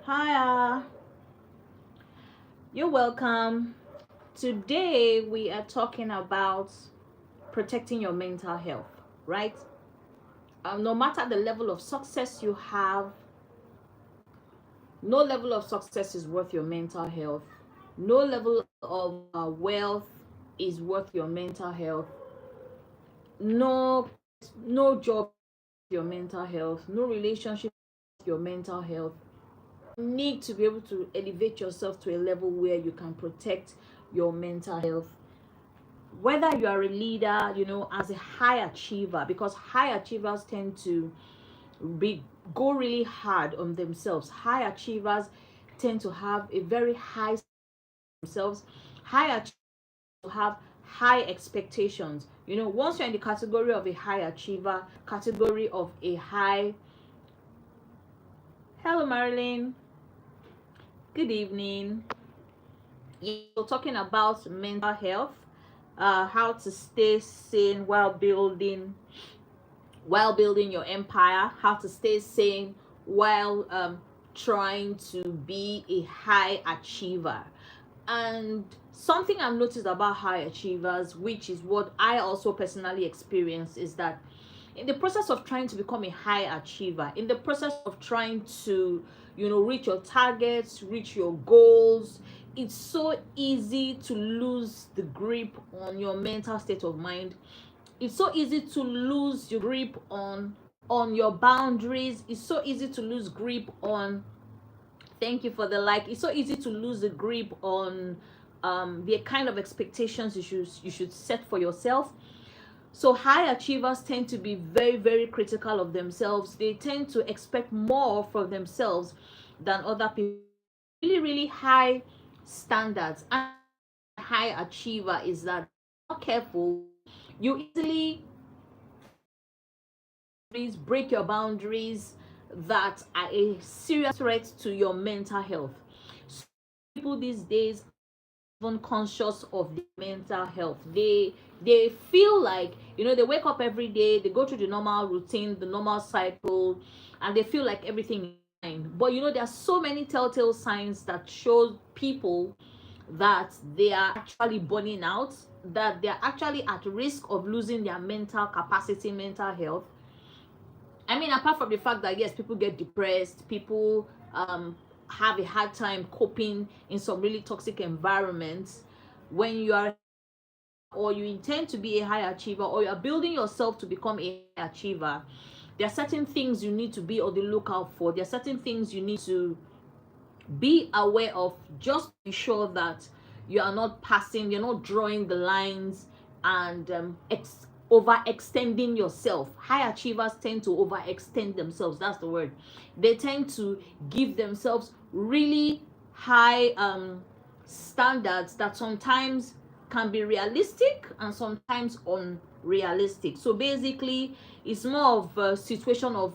Hi, you're welcome. Today we are talking about protecting your mental health, right? No matter the level of success you have, no level of success is worth your mental health. No level of wealth is worth your mental health. No, no job your mental health. No relationship your mental health. Need to be able to elevate yourself to a level where you can protect your mental health. Whether you are a leader, as a high achiever, because high achievers tend to be go really hard on themselves. High achievers tend to have a very high themselves. High achievers have high expectations. Once you're in the category of a high achiever, category of a high. Hello, Marilyn. Good evening. We're talking about mental health, how to stay sane while building your empire, how to stay sane while trying to be a high achiever. And something I've noticed about high achievers, which is what I also personally experience, is that in the process of trying to become a high achiever, in the process of trying to, reach your targets, reach your goals, it's so easy to lose the grip on your mental state of mind. It's so easy to lose your grip on your boundaries. It's so easy to lose grip on, thank you for the like, it's so easy to lose the grip on the kind of expectations you should set for yourself. So high achievers tend to be very, very critical of themselves. They tend to expect more from themselves than other people. Really, really high standards. And high achiever is that not careful, you easily break your boundaries that are a serious threat to your mental health. So people these days are even conscious of their mental health. They feel like, they wake up every day, they go through the normal routine, the normal cycle, and they feel like everything is fine. But there are so many telltale signs that show people that they are actually burning out, that they are actually at risk of losing their mental capacity, mental health. I mean, apart from the fact that yes, people get depressed, people have a hard time coping in some really toxic environments. When you are, or you intend to be a high achiever, or you are building yourself to become a high achiever, there are certain things you need to be on the lookout for. There are certain things you need to be aware of, just to be sure that you are not passing, you're not drawing the lines and overextending yourself. High achievers tend to overextend themselves. That's the word. They tend to give themselves really high standards that sometimes can be realistic and sometimes unrealistic. So basically, it's more of a situation of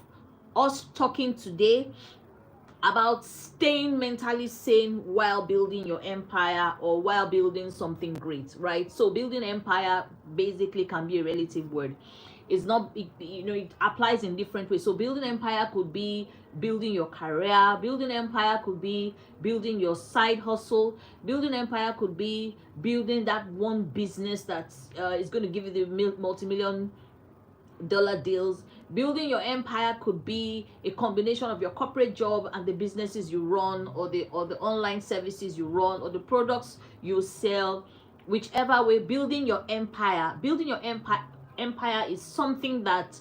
us talking today about staying mentally sane while building your empire or while building something great, right? So building empire basically can be a relative word. It's not it applies in different ways. So building empire could be building your career, building empire could be building your side hustle, building empire could be building that one business that is going to give you the multi-million dollar deals. Building your empire could be a combination of your corporate job and the businesses you run, or the online services you run, or the products you sell. Whichever way, building your empire is something that,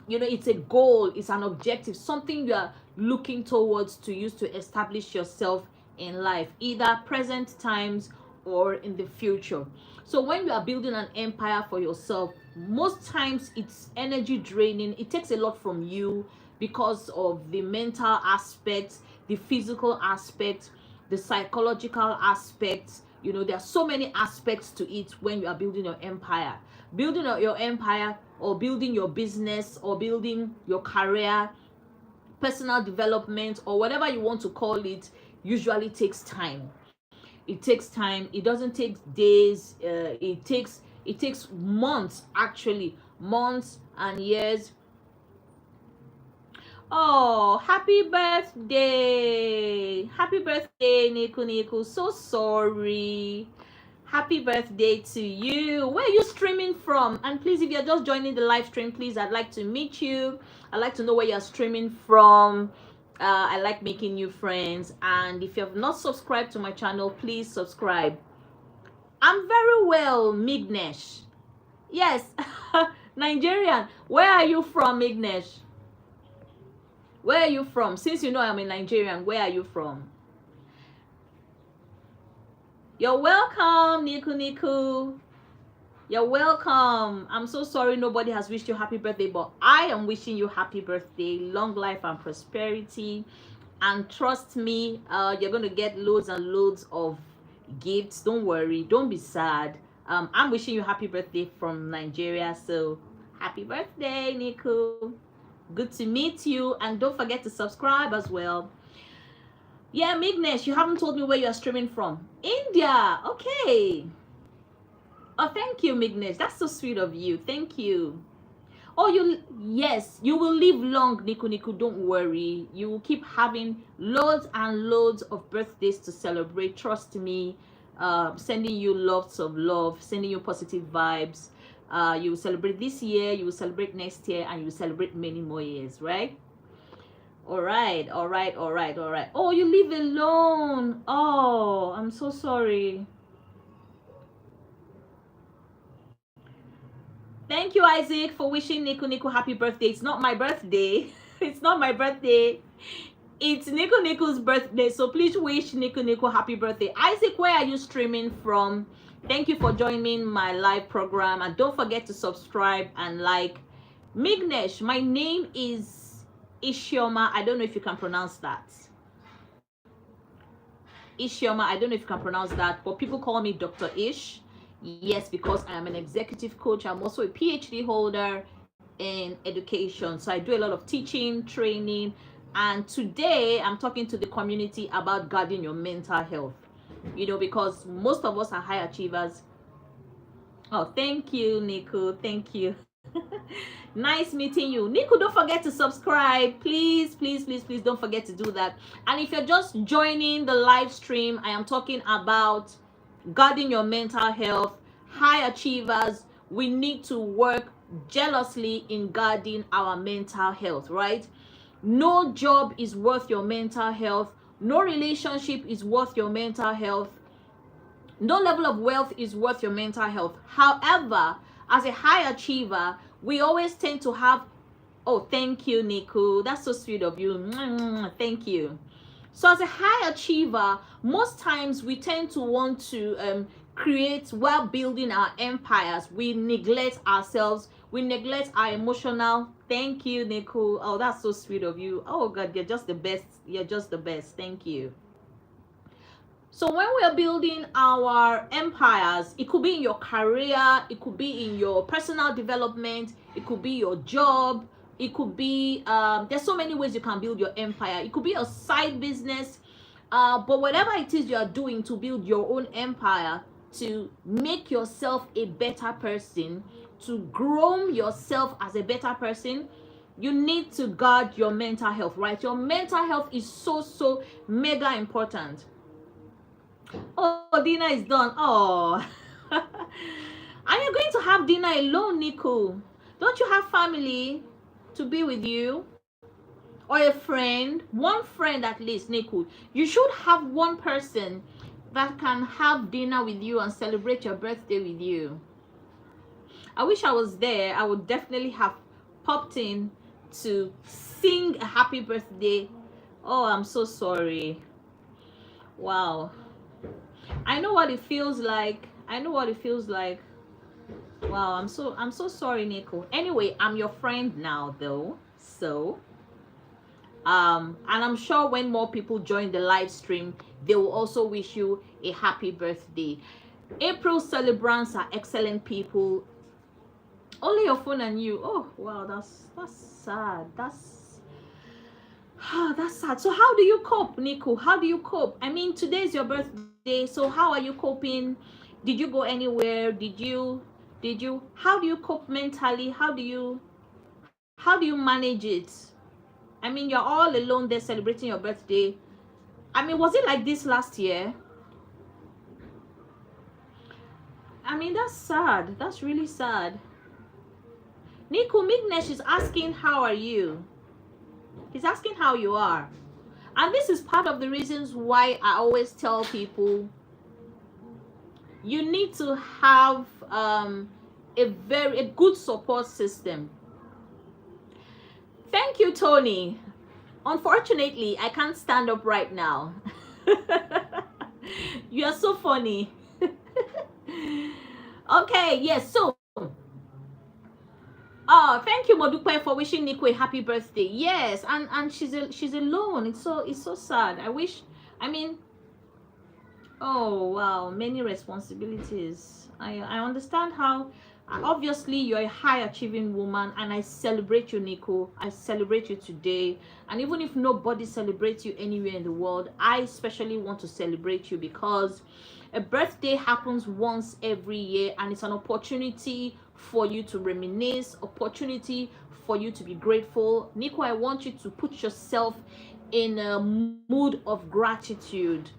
it's a goal, it's an objective, something you are looking towards to use to establish yourself in life, either present times or in the future. So when you are building an empire for yourself, most times it's energy draining. It takes a lot from you because of the mental aspect, the physical aspect, the psychological aspect. There are so many aspects to it when you are building your empire. Building your empire, or building your business, or building your career, personal development, or whatever you want to call it, usually takes time. It takes time. It doesn't take days. It takes months, actually, months and years. Oh, happy birthday. Happy birthday, Niku Niku. So sorry. Happy birthday to you. Where are you streaming from? And please, if you're just joining the live stream, please, I'd like to meet you. I'd like to know where you're streaming from. I like making new friends. And if you have not subscribed to my channel, please subscribe. I'm very well, Mignesh. Yes, Nigerian. Where are you from, Mignesh? Where are you from? Since you know I'm a Nigerian, where are you from? You're welcome, Niku Niku. You're welcome. I'm so sorry nobody has wished you happy birthday, but I am wishing you happy birthday, long life and prosperity. And trust me, you're going to get loads and loads of gifts. Don't worry. Don't be sad. I'm wishing you happy birthday from Nigeria. So happy birthday, Niku. Good to meet you. And don't forget to subscribe as well. Yeah, Mignesh, you haven't told me where you're streaming from. India. Okay. Oh, thank you, Mignesh. That's so sweet of you. Thank you. Oh, yes, you will live long, Niku Niku. Don't worry. You will keep having loads and loads of birthdays to celebrate. Trust me. Sending you lots of love, sending you positive vibes. You will celebrate this year, you will celebrate next year, and you will celebrate many more years, right? All right, all right, all right, all right. Oh, you live alone. Oh, I'm so sorry. Thank you, Isaac, for wishing Niku Niku happy birthday. It's not my birthday. It's not my birthday. It's Niku Niku's birthday. So please wish Niku Niku happy birthday. Isaac, where are you streaming from? Thank you for joining my live program. And don't forget to subscribe and like. Mignesh, my name is Ishioma. I don't know if you can pronounce that. Ishioma, I don't know if you can pronounce that, but people call me Dr. Ish. Yes, because I am an executive coach. I'm also a PhD holder in education. So I do a lot of teaching, training, and today I'm talking to the community about guarding your mental health. You know, because most of us are high achievers. Oh, thank you, Niku. Thank you. Nice meeting you, Niku. Don't forget to subscribe, please, please, please, please. Don't forget to do that. And if you're just joining the live stream, I am talking about guarding your mental health. High achievers, we need to work jealously in guarding our mental health, right? No job is worth your mental health. No relationship is worth your mental health. No level of wealth is worth your mental health. However, as a high achiever, we always tend to have, oh, thank you, Niku. That's so sweet of you. Thank you. So as a high achiever, most times we tend to want to create, while building our empires, we neglect ourselves. We neglect our emotional. Thank you, Niku. Oh, that's so sweet of you. Oh, God, you're just the best. You're just the best. Thank you. So when we are building our empires, it could be in your career, it could be in your personal development, it could be your job, it could be, there's so many ways you can build your empire. It could be a side business, but whatever it is you are doing to build your own empire, to make yourself a better person, to groom yourself as a better person, you need to guard your mental health, right? Your mental health is so mega important. Oh, dinner is done. Oh. Are you going to have dinner alone, Nico? Don't you have family to be with you? Or a friend? One friend at least, Nico. You should have one person that can have dinner with you and celebrate your birthday with you. I wish I was there. I would definitely have popped in to sing a happy birthday. Oh, I'm so sorry. Wow. I know what it feels like. I know what it feels like. Wow, I'm so sorry, Nico. Anyway, I'm your friend now though. So and I'm sure when more people join the live stream, they will also wish you a happy birthday. April celebrants are excellent people. Only your phone and you. Oh wow, that's sad. That's sad. So how do you cope, Nico? How do you cope? I mean, today's your birthday, so how are you coping? Did you go anywhere? Did you how do you cope mentally? How do you manage it? I mean, you're all alone there celebrating your birthday. I mean, was it like this last year? I mean, that's sad. That's really sad. Nico Mignesh is asking, how are you? He's asking how you are. And this is part of the reasons why I always tell people you need to have a good support system. Thank you, Tony. Unfortunately, I can't stand up right now. You are so funny. Okay, yes, so oh, thank you, Modupe, for wishing Nico a happy birthday. Yes, and she's alone. It's so sad. I mean, oh wow, many responsibilities. I understand how. Obviously, you're a high achieving woman, and I celebrate you, Nico. I celebrate you today. And even if nobody celebrates you anywhere in the world, I especially want to celebrate you because a birthday happens once every year, and it's an opportunity for you to reminisce, opportunity for you to be grateful. Nico, I want you to put yourself in a mood of gratitude.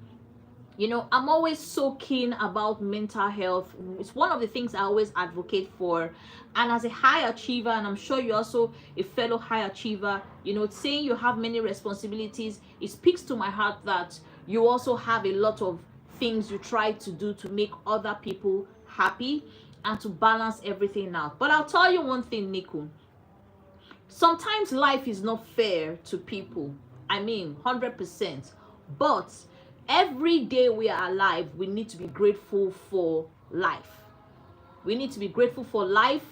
You know, I'm always so keen about mental health. It's one of the things I always advocate for. And as a high achiever, and I'm sure you're also a fellow high achiever, you know, saying you have many responsibilities, it speaks to my heart that you also have a lot of things you try to do to make other people happy and to balance everything out. But I'll tell you one thing, Nico. Sometimes life is not fair to people. I mean, 100%. But every day we are alive, we need to be grateful for life. We need to be grateful for life.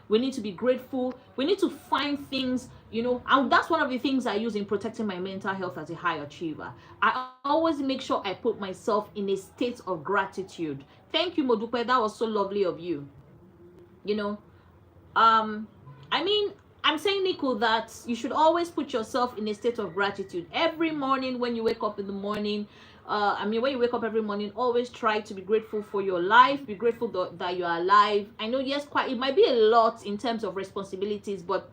We need to be grateful. We need to find things, you know, and that's one of the things I use in protecting my mental health as a high achiever. I always make sure I put myself in a state of gratitude. Thank you, Modupe. That was so lovely of you. You know, I mean, I'm saying, Nico, that you should always put yourself in a state of gratitude. Every morning when you wake up in the morning, when you wake up every morning, always try to be grateful for your life. Be grateful that you are alive. I know, yes, it might be a lot in terms of responsibilities, but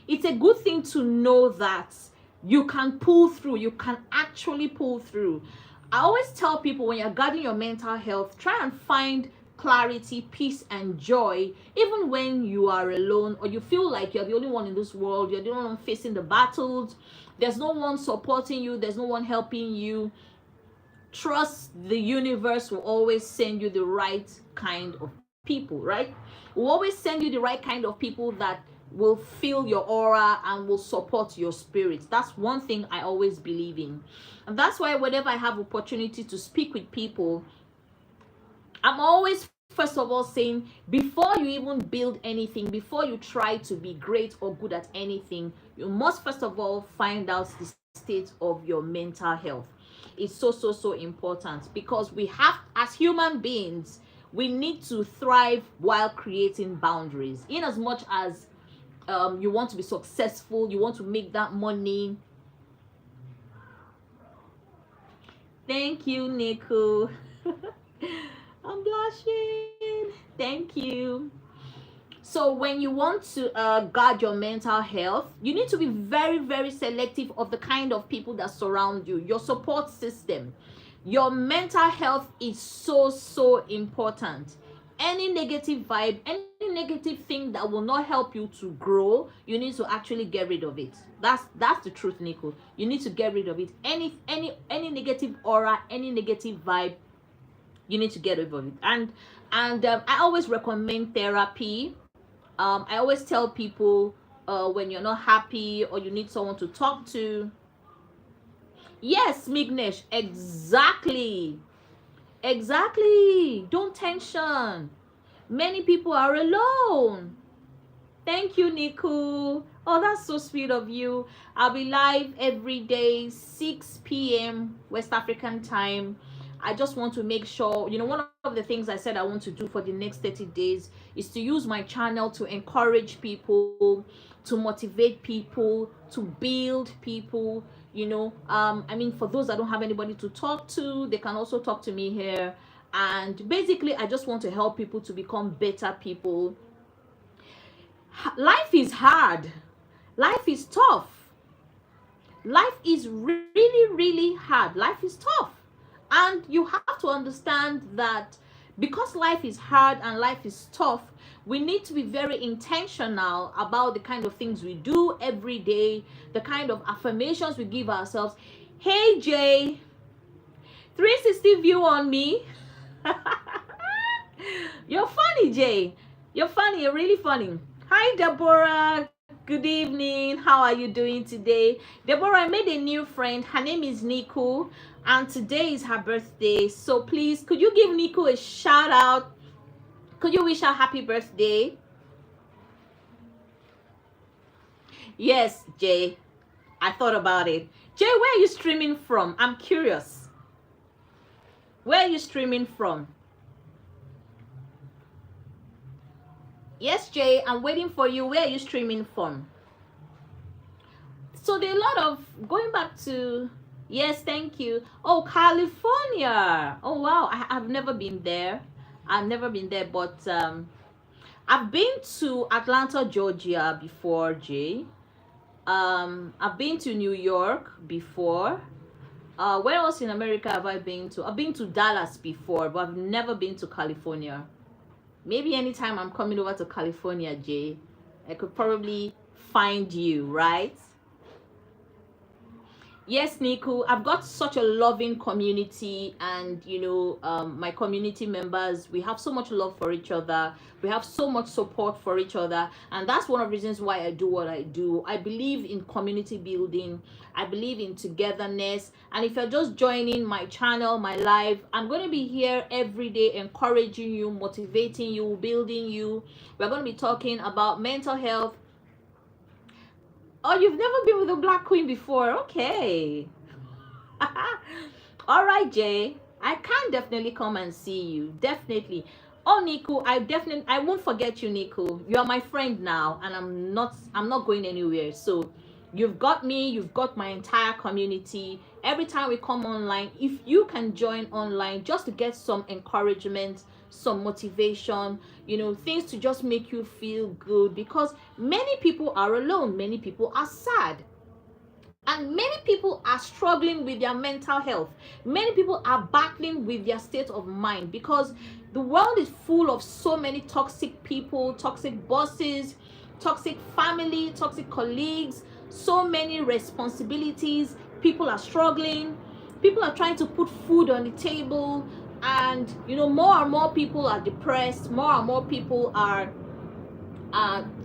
it's a good thing to know that you can pull through. You can actually pull through. I always tell people, when you're guarding your mental health, try and find clarity, peace, and joy, even when you are alone or you feel like you're the only one in this world, you're the only one facing the battles, there's no one supporting you, there's no one helping you. Trust the universe will always send you the right kind of people, right? Will always send you the right kind of people that will fill your aura and will support your spirit. That's one thing I always believe in. And that's why whenever I have opportunity to speak with people, I'm always first of all saying, before you even build anything, before you try to be great or good at anything, you must first of all find out the state of your mental health. It's so important, because we have, as human beings, we need to thrive while creating boundaries. In as much as you want to be successful, you want to make that money. Thank you, Nico. I'm blushing. Thank you. So when you want to guard your mental health, you need to be very selective of the kind of people that surround you, your support system. Your mental health is so important. Any negative vibe, any negative thing that will not help you to grow, you need to actually get rid of it. That's the truth, Nico. You need to get rid of it. Any negative aura, any negative vibe, you need to get rid of it. And I always recommend therapy. I always tell people, when you're not happy or you need someone to talk to. Yes, Mignesh, exactly. Don't tension. Many people are alone. Thank you, Nico. Oh, that's so sweet of you. I'll be live every day, 6 p.m. West African time. I just want to make sure, you know, one of the things I said I want to do for the next 30 days is to use my channel to encourage people, to motivate people, to build people, you know. I mean, for those that don't have anybody to talk to, they can also talk to me here. And basically, I just want to help people to become better people. Life is hard. Life is tough. Life is really, really hard. Life is tough. And you have to understand that because life is hard and life is tough, we need to be very intentional about the kind of things we do every day, the kind of affirmations we give ourselves. Hey, Jay, 360 view on me. You're funny, Jay. You're funny. You're really funny. Hi, Deborah. Good evening. How are you doing today? Deborah, I made a new friend. Her name is Nico, and today is her birthday. So please, could you give Nico a shout out? Could you wish her happy birthday? Yes, Jay. I thought about it. Jay, where are you streaming from? I'm curious. Where are you streaming from? Yes, Jay, I'm waiting for you. Where are you streaming from? So there are a lot of going back to, yes, thank you. Oh, California. Oh, wow. I've never been there. I've never been there, but I've been to Atlanta, Georgia before, Jay. I've been to New York before. Where else in America have I been to? I've been to Dallas before, but I've never been to California. Maybe anytime I'm coming over to California, Jay, I could probably find you, right? Yes, Nico, I've got such a loving community, and my community members, we have so much love for each other. We have so much support for each other, and that's one of the reasons why I do what I do. I believe in community building. I believe in togetherness. And if you're just joining my channel, my live, I'm going to be here every day encouraging you, motivating you, building you. We're going to be talking about mental health. Oh, you've never been with a Black Queen before? Okay. All right, Jay. I can definitely come and see you. Definitely. Oh, Nico, I won't forget you, Nico. You are my friend now, and I'm not going anywhere. So you've got me, you've got my entire community. Every time we come online, if you can join online just to get some encouragement, some motivation, things to just make you feel good, because many people are alone, many people are sad, and many people are struggling with their mental health. Many people are battling with their state of mind, because the world is full of so many toxic people, toxic bosses, toxic family, toxic colleagues, so many responsibilities. People are struggling. People are trying to put food on the table, and more and more people are depressed. More and more people are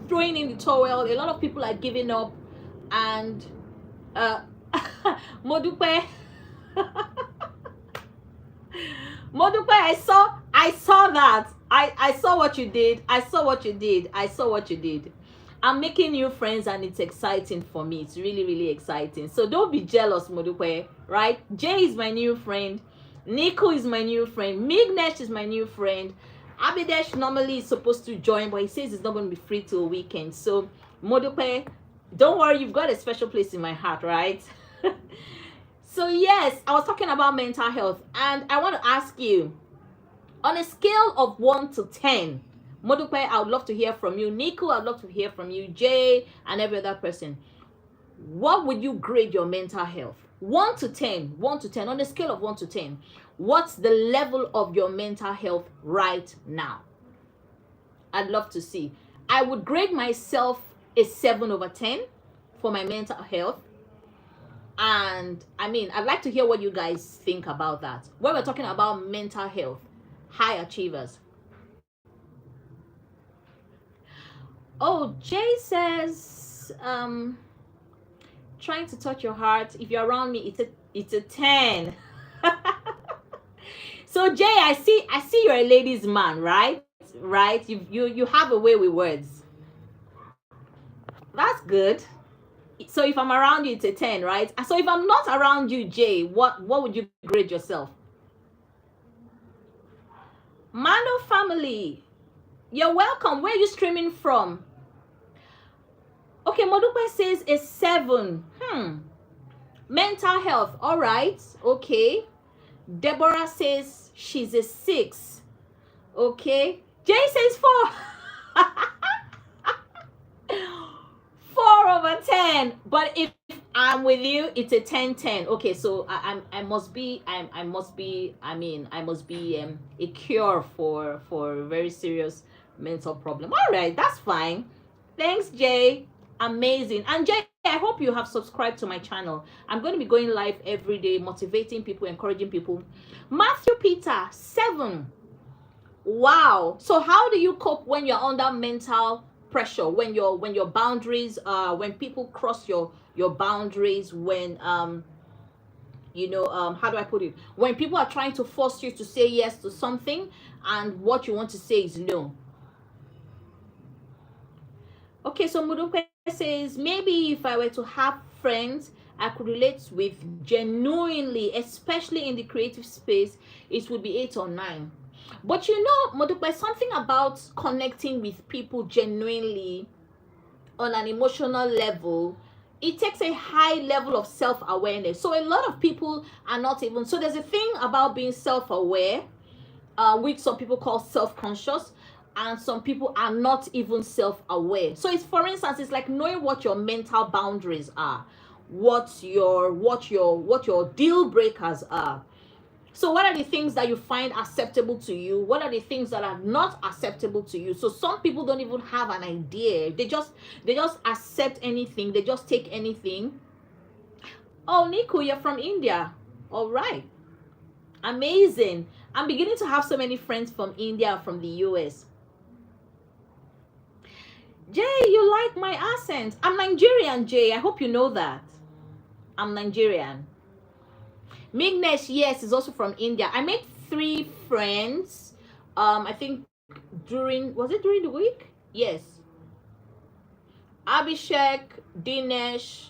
throwing in the towel. A lot of people are giving up, and Modupe, Modupe, I saw that. I saw what you did. I saw what you did. I'm making new friends, and it's exciting for me. It's really, really exciting. So don't be jealous, Modupe, right? Jay is my new friend. Nico is my new friend. Mignesh is my new friend. Abidesh normally is supposed to join, but he says he's not going to be free till weekend. So Modupe, don't worry, you've got a special place in my heart, right? So yes, I was talking about mental health, and I want to ask you, on a scale of 1 to 10, Modupe, I would love to hear from you. Nico, I'd love to hear from you. Jay, and every other person. What would you grade your mental health? 1 to 10. 1 to 10. On a scale of 1 to 10, what's the level of your mental health right now? I'd love to see. I would grade myself a 7 over 10 for my mental health. And I'd like to hear what you guys think about that. When we're talking about mental health, high achievers. Oh, Jay says, trying to touch your heart. If you're around me, it's a 10. So Jay, I see you're a ladies' man, right? Right? You have a way with words. That's good. So if I'm around you, it's a 10, right? So if I'm not around you, Jay, what would you grade yourself? Mano family, you're welcome. Where are you streaming from? Okay, Modupe says a 7. Mental health, all right. Okay. Deborah says she's a 6. Okay. Jay says 4. 4 over 10. But if I'm with you. It's a 10-10. Okay, so I must be I must be I must be a cure for a very serious mental problem. All right, that's fine. Thanks, Jay. Amazing. And Jay, I hope you have subscribed to my channel. I'm going to be going live every day, motivating people, encouraging people. Matthew Peter 7. Wow. So how do you cope when you're under mental pressure, when your boundaries when people cross your boundaries, when how do I put it? When people are trying to force you to say yes to something and what you want to say is no. Okay, so Mudupe says maybe if I were to have friends I could relate with genuinely, especially in the creative space, it would be 8 or 9. But you know, Modupe, something about connecting with people genuinely on an emotional level, it takes a high level of self-awareness. So a lot of people are not even, so there's a thing about being self-aware, which some people call self-conscious, and some people are not even self-aware. So it's, for instance, it's like knowing what your mental boundaries are, what your deal breakers are. So what are the things that you find acceptable to you? What are the things that are not acceptable to you? So some people don't even have an idea. They just accept anything. They just take anything. Oh, Niku, you're from India. All right. Amazing. I'm beginning to have so many friends from India, from the US. Jay, you like my accent. I'm Nigerian, Jay. I hope you know that. I'm Nigerian. Mignesh, yes, is also from India. I made 3 friends. I think was it during the week? Yes. Abhishek, Dinesh,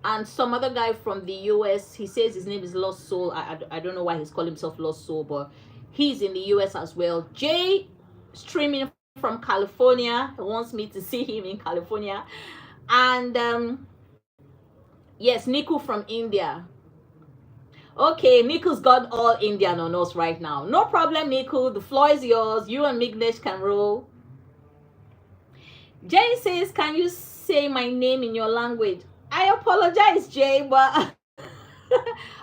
and some other guy from the US. He says his name is Lost Soul. I don't know why he's called himself Lost Soul, but he's in the US as well. Jay, streaming from California. He wants me to see him in California. And yes, Niku from India. Okay, Niku's got all Indian on us right now. No problem, Niku. The floor is yours. You and Mignesh can roll. Jay says, can you say my name in your language? I apologize, Jay, but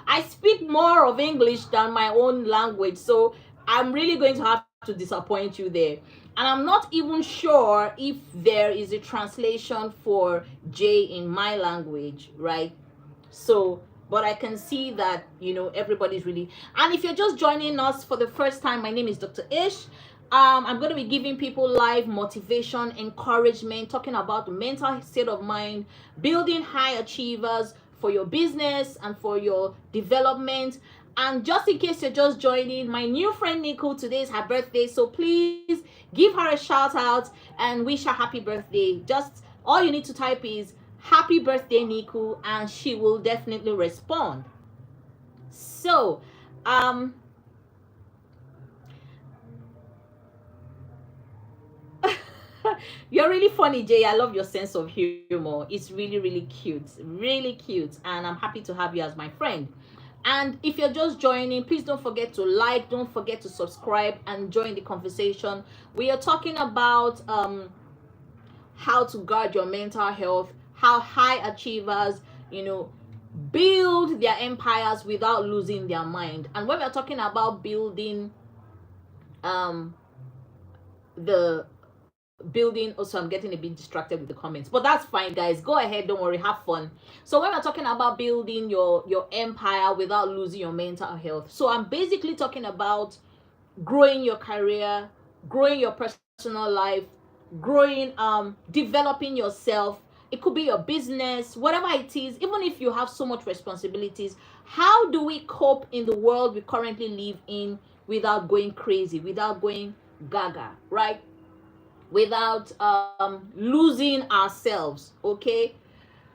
I speak more of English than my own language. So I'm really going to have to disappoint you there. And I'm not even sure if there is a translation for Jay in my language, right? So but I can see that everybody's really, and if you're just joining us for the first time, my name is Dr. Ish. I'm going to be giving people live motivation, encouragement, talking about the mental state of mind, building high achievers for your business and for your development. And just in case you're just joining, my new friend Nicole, today is her birthday, so please give her a shout out and wish her happy birthday. Just all you need to type is happy birthday, Niku, and she will definitely respond. So you're really funny, Jay. I love your sense of humor. It's really, really cute. Really cute. And I'm happy to have you as my friend. And if you're just joining, please don't forget to like, don't forget to subscribe and join the conversation. We are talking about how to guard your mental health, how high achievers, build their empires without losing their mind. And when we're talking about building the building, also I'm getting a bit distracted with the comments, but that's fine, guys. Go ahead, don't worry, have fun. So when we're talking about building your empire without losing your mental health, so I'm basically talking about growing your career, growing your personal life, growing developing yourself. It could be your business, whatever it is. Even if you have so much responsibilities, how do we cope in the world we currently live in without going crazy, without going gaga, right? Without losing ourselves. Okay,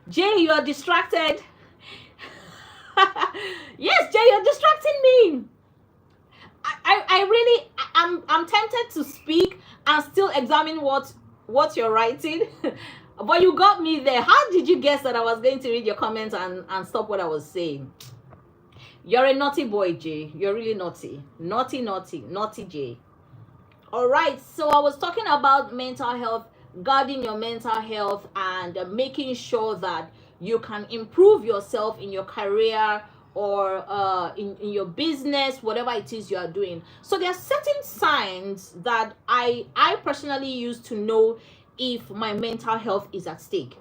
Jay, you are distracted. Yes, Jay, you're distracting me. I really, I'm tempted to speak and still examine what you're writing. But you got me there. How did you guess that I was going to read your comments and stop what I was saying? You're a naughty boy, Jay. You're really naughty. Naughty, naughty, naughty Jay. All right, so I was talking about mental health, guarding your mental health, and making sure that you can improve yourself in your career or in your business, whatever it is you are doing. So there are certain signs that I personally use to know if my mental health is at stake.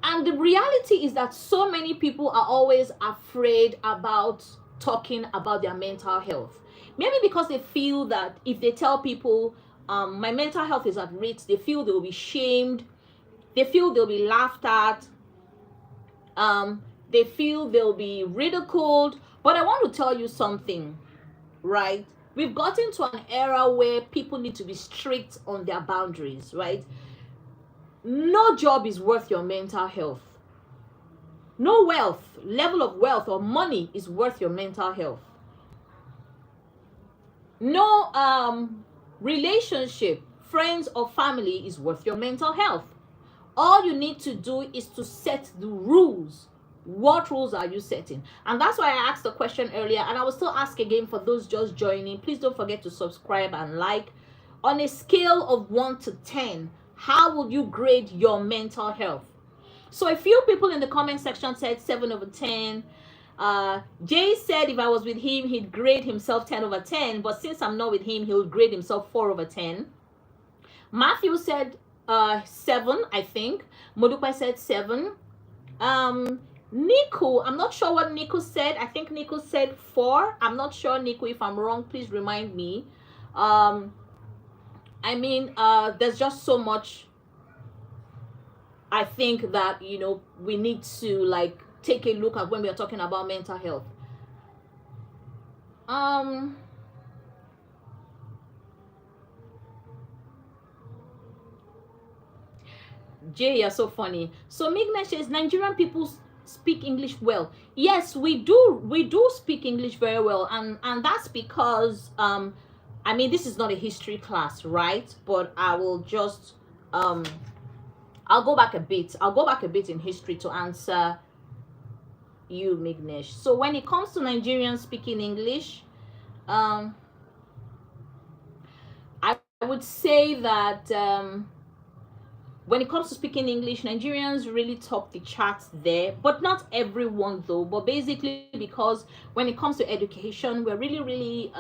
And the reality is that so many people are always afraid about talking about their mental health. Maybe because they feel that if they tell people, my mental health is at risk, they feel they'll be shamed, they feel they'll be laughed at, they feel they'll be ridiculed. But I want to tell you something, right? We've gotten to an era where people need to be strict on their boundaries, right? No job is worth your mental health. No level of wealth or money is worth your mental health. No relationship, friends or family is worth your mental health. All you need to do is to set the rules. What rules are you setting? And that's why I asked the question earlier, and I will still ask again for those just joining. Please don't forget to subscribe and like. On a scale of 1 to 10, how would you grade your mental health? So a few people in the comment section said 7 over 10. Jay said if I was with him, he'd grade himself 10 over 10. But since I'm not with him, he'll grade himself 4 over 10. Matthew said 7, I think. Modupe said 7. Nico, I'm not sure what Nico said. I think Nico said 4. I'm not sure, Nico. If I'm wrong, please remind me. I mean, there's just so much. I think that, you know, we need to like take a look at when we are talking about mental health. Jay, you're so funny. So Migna says Nigerian people speak English well. Yes, we do speak English very well, and that's because I mean, this is not a history class, right? But I will just I'll go back a bit. I'll go back a bit in history to answer you, Mignesh. So when it comes to Nigerians speaking English, I would say that when it comes to speaking English, Nigerians really top the charts there, but not everyone though. But basically, because when it comes to education, we're really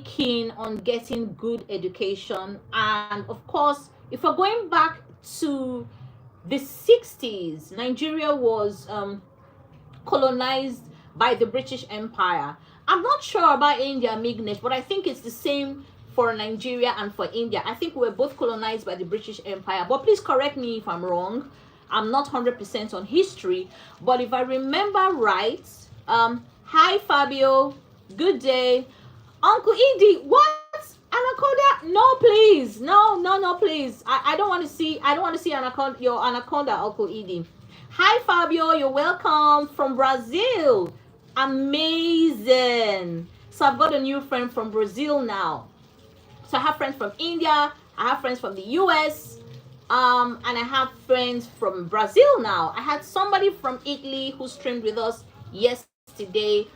keen on getting good education. And of course, if we're going back to the 60s, Nigeria was colonized by the British Empire. I'm not sure about India, Mignesh, but I think it's the same for Nigeria and for India. I think we were both colonized by the British Empire. But please correct me if I'm wrong. I'm not 100% on history. But if I remember right, hi Fabio, good day. Uncle Edie, what? Anaconda? No, please. No, please. I don't want to see anaconda, your anaconda, Uncle Edie. Hi Fabio, you're welcome from Brazil. Amazing. So I've got a new friend from Brazil now. So I have friends from India, I have friends from the US, and I have friends from Brazil now. I had somebody from Italy who streamed with us yesterday.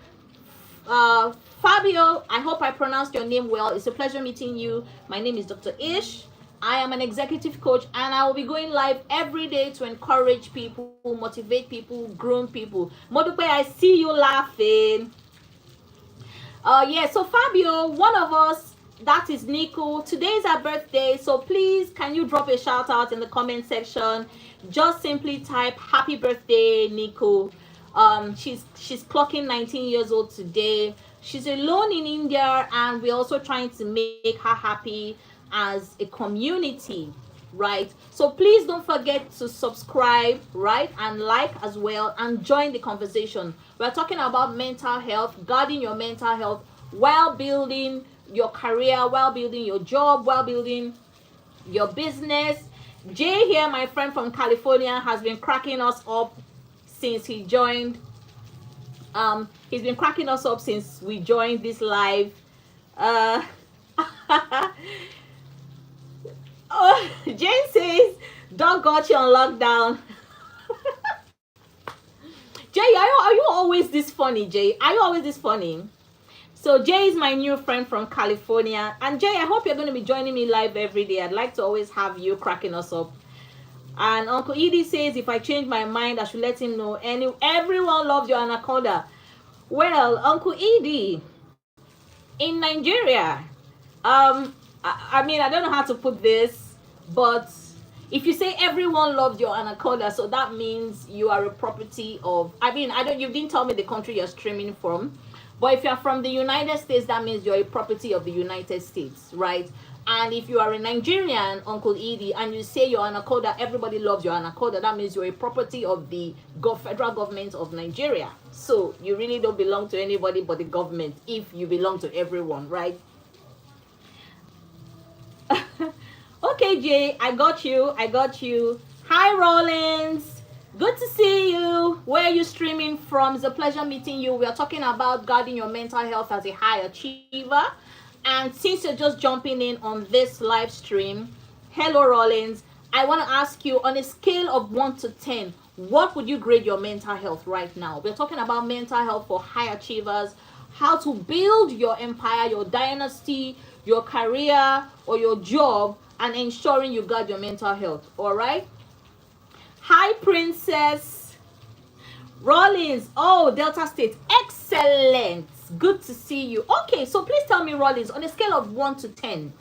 Fabio, I hope I pronounced your name well. It's a pleasure meeting you. My name is Dr. Ish. I am an executive coach, and I will be going live every day to encourage people, motivate people, groom people. Modupe, I see you laughing. Yeah, so Fabio, one of us, that is Nico. Today is her birthday, so please, can you drop a shout out in the comment section? Just simply type happy birthday, Nico. She's clocking 19 years old today. She's alone in India, and we're also trying to make her happy as a community, right? So please don't forget to subscribe, right, and like as well, and join the conversation. We're talking about mental health, guarding your mental health while building your career, while building your job, while building your business. Jay here, my friend from California, has been cracking us up since he joined. He's been cracking us up since we joined this live. Oh, Jane says, dog got you on lockdown. Jay, are you always this funny, Jay? Are you always this funny? So Jay is my new friend from California. And Jay, I hope you're going to be joining me live every day. I'd like to always have you cracking us up. And Uncle Edie says, if I change my mind, I should let him know. Everyone loves your anaconda. Well, Uncle Edie, in Nigeria, I mean, I don't know how to put this, but if you say everyone loves your anaconda, so that means you are a property of, I mean, you didn't tell me the country you're streaming from, but if you're from the United States, that means you're a property of the United States, right? And if you are a Nigerian, Uncle Edie, and you say your anaconda, everybody loves your anaconda, that means you're a property of the federal government of Nigeria. So you really don't belong to anybody but the government if you belong to everyone, right? Okay, Jay, I got you. Hi, Rollins. Good to see you. Where are you streaming from? It's a pleasure meeting you. We are talking about guarding your mental health as a high achiever. And since you're just jumping in on this live stream, hello, Rollins. I want to ask you, on a scale of 1 to 10, what would you grade your mental health right now? We're talking about mental health for high achievers, how to build your empire, your dynasty, your career, or your job, and ensuring you guard your mental health. All right? Hi, Princess Rollins. Oh, Delta State. Excellent. Good to see you. Okay, so please tell me, Rollins, on a scale of 1 to 10,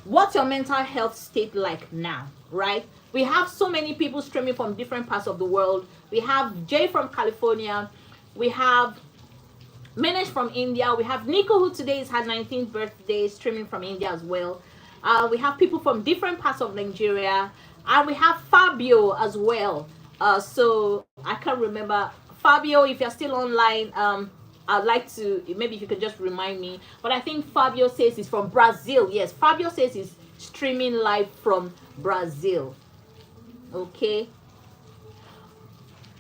what's your mental health state like now, right? We have so many people streaming from different parts of the world. We have Jay from California. We have Menesh from India. We have Nico, who today is her 19th birthday, streaming from India as well. We have people from different parts of Nigeria. And we have Fabio as well. So I can't remember. Fabio, if you're still online, I'd like to, maybe if you could just remind me. But I think Fabio says he's from Brazil. Yes, Fabio says he's streaming live from Brazil. Okay.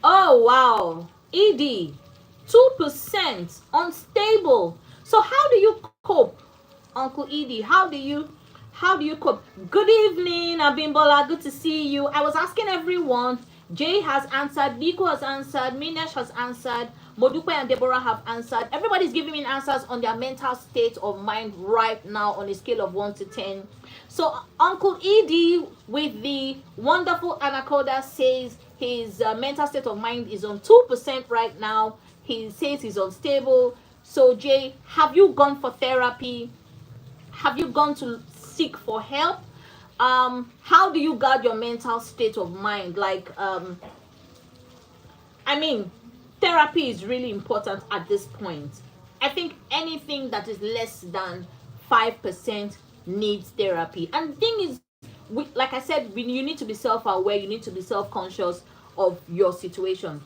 Oh, wow. ED, 2%, unstable. So how do you cope, Uncle Edie? How do you cope? Good evening, Abimbola. Good to see you. I was asking everyone. Jay has answered, Nico has answered, Minesh has answered, Modupe and Deborah have answered. Everybody's giving me answers on their mental state of mind right now on a scale of 1 to 10. So Uncle Edie with the wonderful anaconda says his mental state of mind is on 2% right now. He says he's unstable. So Jay, have you gone for therapy? Have you gone to seek for help? How do you guard your mental state of mind? Like, I mean, therapy is really important at this point. I think anything that is less than 5% needs therapy. And the thing is, like I said, you need to be self-aware, you need to be self-conscious of your situation.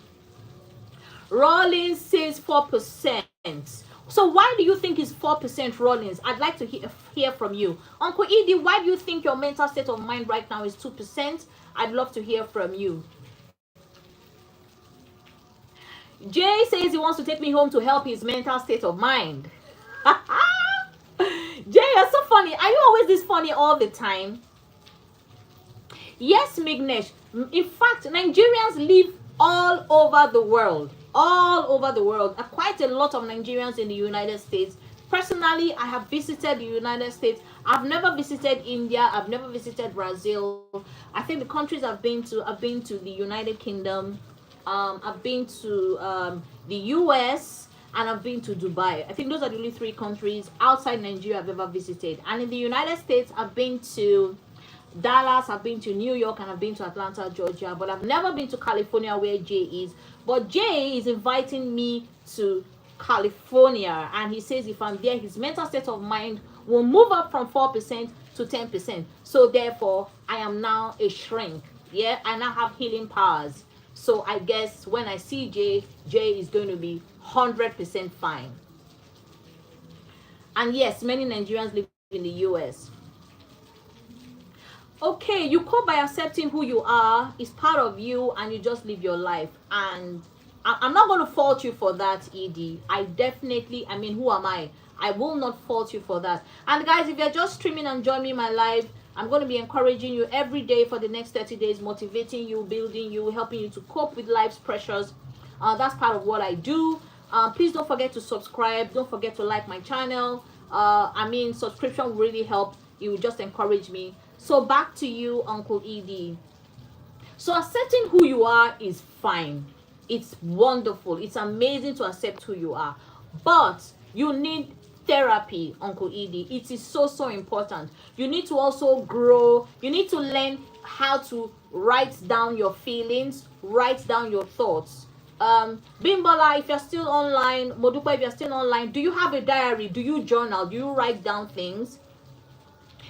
Rollins says 4%. So why do you think it's 4%, Rollins? I'd like to hear from you. Uncle Edie, why do you think your mental state of mind right now is 2%? I'd love to hear from you. Jay says he wants to take me home to help his mental state of mind. Jay, you're so funny. Are you always this funny all the time? Yes, Mignesh. In fact, Nigerians live all over the world. All over the world. Quite a lot of Nigerians in the United States. Personally, I have visited the United States. I've never visited India. I've never visited Brazil. I think the countries I've been to the United Kingdom. I've been to the US, and I've been to Dubai. I think those are the only 3 countries outside Nigeria I've ever visited. And in the United States, I've been to Dallas, I've been to New York, and I've been to Atlanta, Georgia. But I've never been to California, where Jay is. But Jay is inviting me to California, and he says if I'm there, his mental state of mind will move up from 4% to 10%. So therefore, I am now a shrink. Yeah, I now have healing powers. So I guess when I see Jay, Jay is going to be 100% fine. And yes, many Nigerians live in the US. Okay, you cope by accepting who you are. It's part of you, and you just live your life. And I'm not going to fault you for that, Edie. I mean, who am I? I will not fault you for that. And guys, if you're just streaming and joining my live, I'm going to be encouraging you every day for the next 30 days, motivating you, building you, helping you to cope with life's pressures. That's part of what I do. Please don't forget to subscribe. Don't forget to like my channel. I mean, subscription will really help. It will just encourage me. So back to you, Uncle Edie. So accepting who you are is fine. It's wonderful. It's amazing to accept who you are. But you need therapy, Uncle Edie. It is so, so important. You need to also grow. You need to learn how to write down your feelings, write down your thoughts. Bimbola, if you're still online, Modupa, if you're still online, do you have a diary? Do you journal? Do you write down things?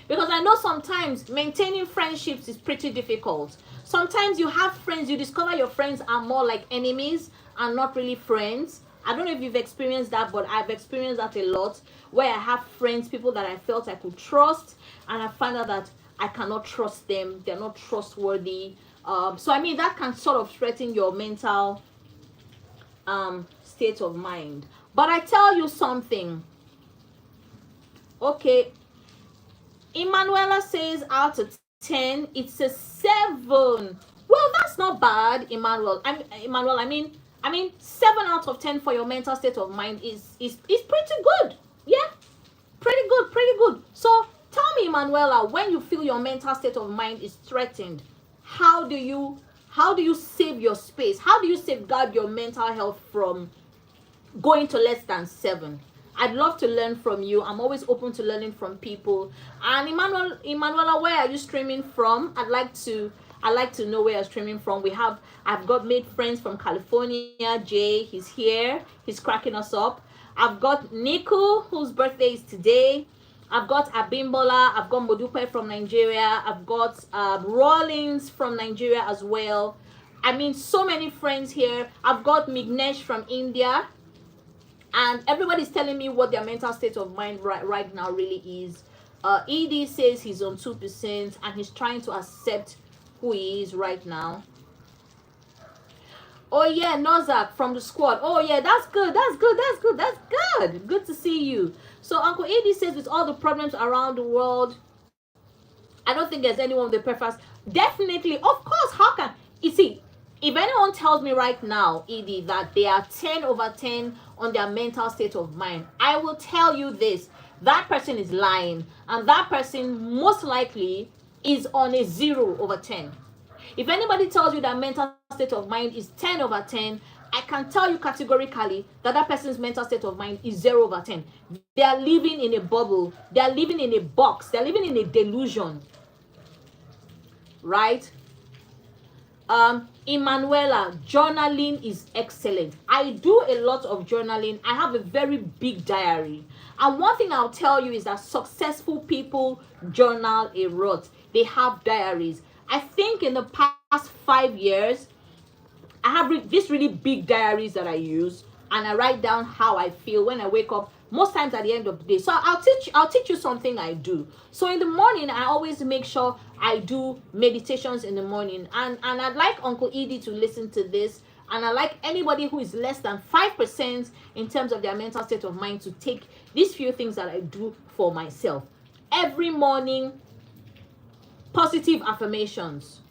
Because I know sometimes maintaining friendships is pretty difficult. Sometimes you have friends, you discover your friends are more like enemies and not really friends. I don't know if you've experienced that, but I've experienced that a lot, where I have friends, people that I felt I could trust, and I find out that I cannot trust them. They're not trustworthy. So I mean, that can sort of threaten your mental state of mind. But I tell you something. Okay, Emanuela says out of 10, it's a 7. Well, that's not bad, Emmanuel. I mean, 7 out of 10 for your mental state of mind is pretty good. Yeah, pretty good, pretty good. So tell me, Emanuela, when you feel your mental state of mind is threatened, how do you save your space? How do you safeguard your mental health from going to less than 7? I'd love to learn from you. I'm always open to learning from people. And Emanuela, where are you streaming from? I'd like to know where you're streaming from. I've got made friends from California. Jay, he's here. He's cracking us up. I've got Nico, whose birthday is today. I've got Abimbola. I've got Modupe from Nigeria. I've got Rawlings from Nigeria as well. I mean, so many friends here. I've got Mignesh from India. And everybody's telling me what their mental state of mind right now really is. Ed says he's on 2% and he's trying to accept who he is right now. Oh yeah, Nozak from the squad. Oh yeah, that's good. Good to see you. So Uncle Ed says, with all the problems around the world, I don't think there's anyone that prefers. Definitely, of course. How can you see? If anyone tells me right now, Edie, that they are 10 over 10 on their mental state of mind, I will tell you this: that person is lying, and that person most likely is on a 0 over 10. If anybody tells you that mental state of mind is 10 over 10, I can tell you categorically that that person's mental state of mind is 0 over 10. They are living in a bubble. They are living in a box. They are living in a delusion. Right? Emanuela, journaling is excellent. I do a lot of journaling. I have a very big diary. And one thing I'll tell you is that successful people journal a lot. They have diaries. I think in the past 5 years, I have these really big diaries that I use, and I write down how I feel when I wake up, most times at the end of the day. So I'll teach you something I do. So in the morning, I always make sure I do meditations in the morning, and I'd like Uncle Edie to listen to this, and I like anybody who is less than 5% in terms of their mental state of mind to take these few things that I do for myself. Every morning, positive affirmations.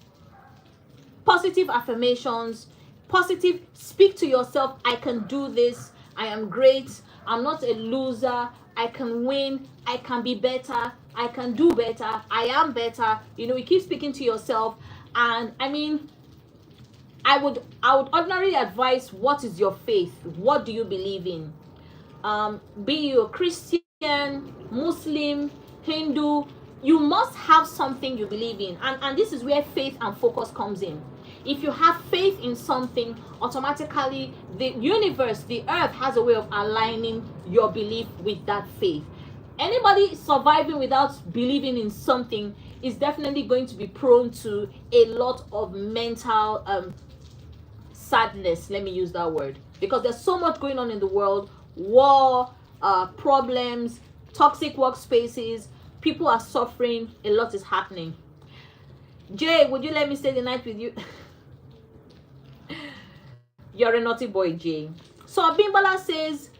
Positive, speak to yourself. I can do this. I am great. I'm not a loser. I can win. I can be better. I can do better. I am better. You keep speaking to yourself. And I mean, I would ordinarily advise, what is your faith? What do you believe in? Be you a Christian, Muslim, Hindu, you must have something you believe in. And this is where faith and focus comes in. If you have faith in something, automatically the universe, the earth, has a way of aligning your belief with that faith. Anybody surviving without believing in something is definitely going to be prone to a lot of mental sadness. Let me use that word, because there's so much going on in the world. War, problems, toxic workspaces, people are suffering, a lot is happening. Jay, would you let me stay the night with you? You're a naughty boy, Jay. So Abimbola says,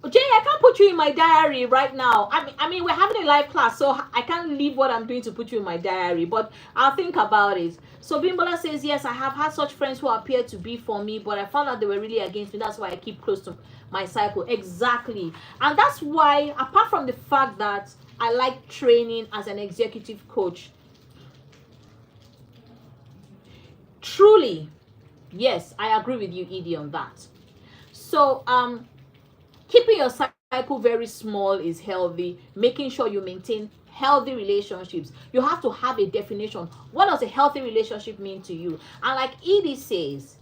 Jay, I can't put you in my diary right now. I mean, we're having a live class, so I can't leave what I'm doing to put you in my diary, but I'll think about it. So Bimbola says, yes, I have had such friends who appear to be for me, but I found out they were really against me. That's why I keep close to my cycle. Exactly. And that's why, apart from the fact that I like training as an executive coach. Truly, yes, I agree with you, Edie, on that. So, keeping your cycle very small is healthy. Making sure you maintain healthy relationships. You have to have a definition. What does a healthy relationship mean to you? And like Edie says,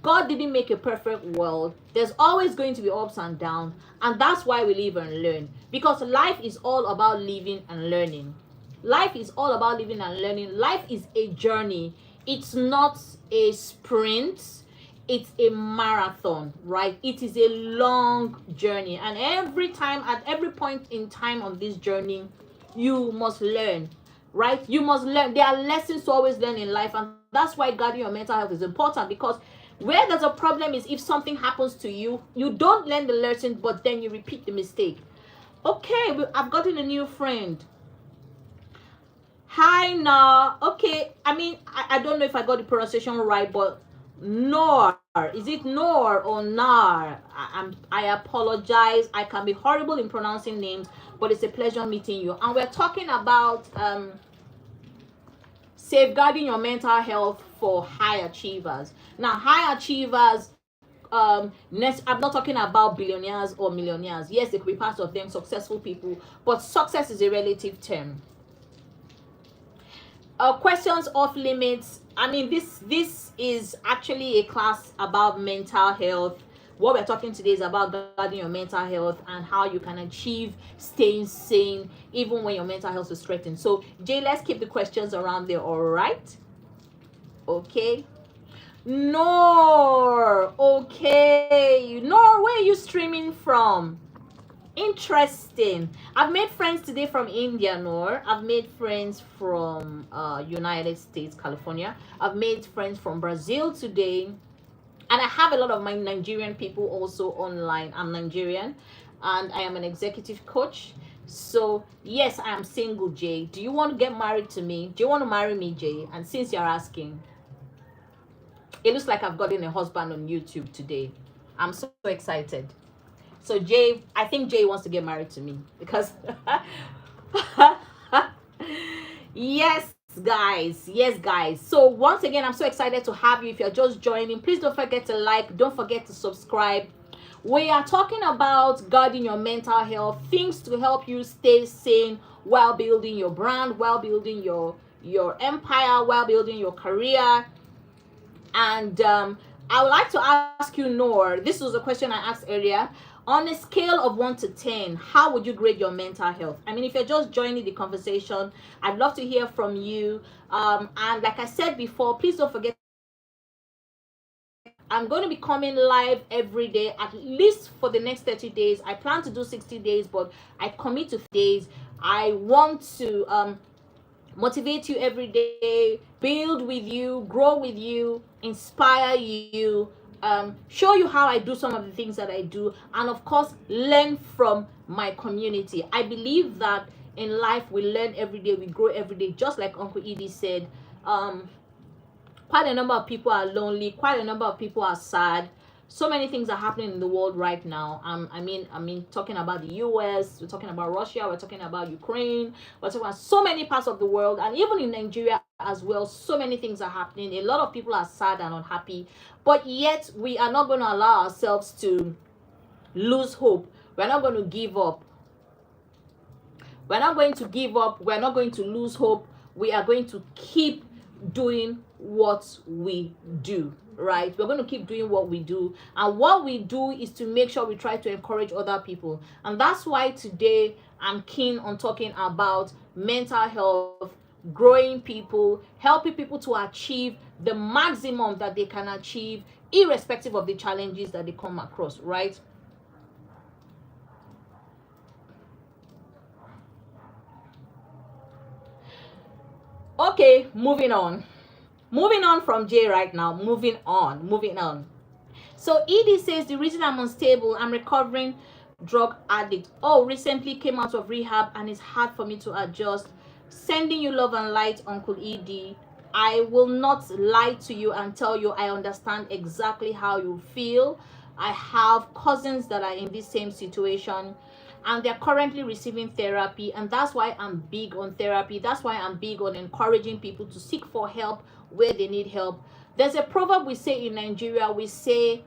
God didn't make a perfect world. There's always going to be ups and downs, and that's why we live and learn. Because life is all about living and learning. Life is all about living and learning. Life is a journey. It's not a sprint. It's a marathon, right? It is a long journey, and every time, at every point in time on this journey, you must learn, right? You must learn. There are lessons to always learn in life, and that's why guarding your mental health is important. Because where there's a problem is if something happens to you, you don't learn the lesson, but then you repeat the mistake. Okay, I've gotten a new friend. Hi, Na. Okay, I mean, I don't know if I got the pronunciation right, but Nor. Is it Nor or Nar? I apologize. I can be horrible in pronouncing names, but it's a pleasure meeting you. And we're talking about safeguarding your mental health for high achievers. Now, high achievers, I'm not talking about billionaires or millionaires. Yes, there could be parts of them successful people, but success is a relative term. Questions off limits. I mean, this is actually a class about mental health. What we're talking today is about guarding your mental health and how you can achieve staying sane even when your mental health is threatened. So Jay, let's keep the questions around there. All right, okay. Nor, okay, Nor, where are you streaming from? Interesting. I've made friends today from India, Nor. I've made friends from United States, California. I've made friends from Brazil today. And I have a lot of my Nigerian people also online. I'm Nigerian and I am an executive coach. So, yes, I am single, Jay. Do you want to get married to me? Do you want to marry me, Jay? And since you're asking, it looks like I've gotten a husband on YouTube today. I'm so excited. So Jay, I think Jay wants to get married to me because yes guys. So once again, I'm so excited to have you. If you're just joining, please don't forget to like, don't forget to subscribe. We are talking about guarding your mental health, things to help you stay sane while building your brand, while building your empire, while building your career. And I would like to ask you, Noor, this was a question I asked earlier. On a scale of 1 to 10, how would you grade your mental health? I mean, if you're just joining the conversation, I'd love to hear from you. And like I said before, please don't forget, I'm going to be coming live every day, at least for the next 30 days. I plan to do 60 days, but I commit to days. I want to motivate you every day, build with you, grow with you, inspire you, show you how I do some of the things that I do, and of course, learn from my community. I believe that in life we learn every day, we grow every day, just like Uncle Edie said. Quite a number of people are lonely, quite a number of people are sad. So many things are happening in the world right now. I mean, talking about the US, we're talking about Russia, we're talking about Ukraine, we're talking about so many parts of the world, and even in Nigeria as well. So many things are happening. A lot of people are sad and unhappy, but yet we are not going to allow ourselves to lose hope. We're not going to give up. We're not going to give up. We're not going to lose hope. We are going to keep doing what we do, right? We're going to keep doing what we do, and what we do is to make sure we try to encourage other people. And that's why today I'm keen on talking about mental health, growing people, helping people to achieve the maximum that they can achieve irrespective of the challenges that they come across, right? Okay, moving on from Jay right now. Moving on. So Edie says, the reason I'm unstable, I'm recovering drug addict. Oh, recently came out of rehab and it's hard for me to adjust. Sending you love and light, Uncle Edie. I will not lie to you and tell you I understand exactly how you feel. I have cousins that are in this same situation. and they're currently receiving therapy. And that's why I'm big on therapy. That's why I'm big on encouraging people to seek for help where they need help. There's a proverb we say in Nigeria. We say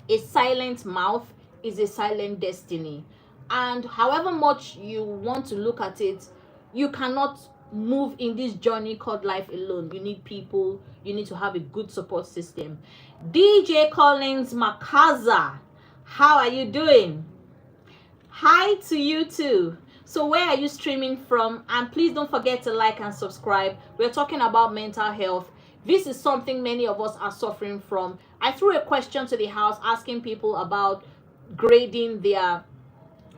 a silent mouth is a silent destiny. And however much you want to look at it, you cannot move in this journey called life alone. You need people. You need to have a good support system. DJ Collins Makaza, how are you doing? Hi to you too. So where are you streaming from? And please don't forget to like and subscribe. We're talking about mental health. This is something many of us are suffering from. I threw a question to the house asking people about grading their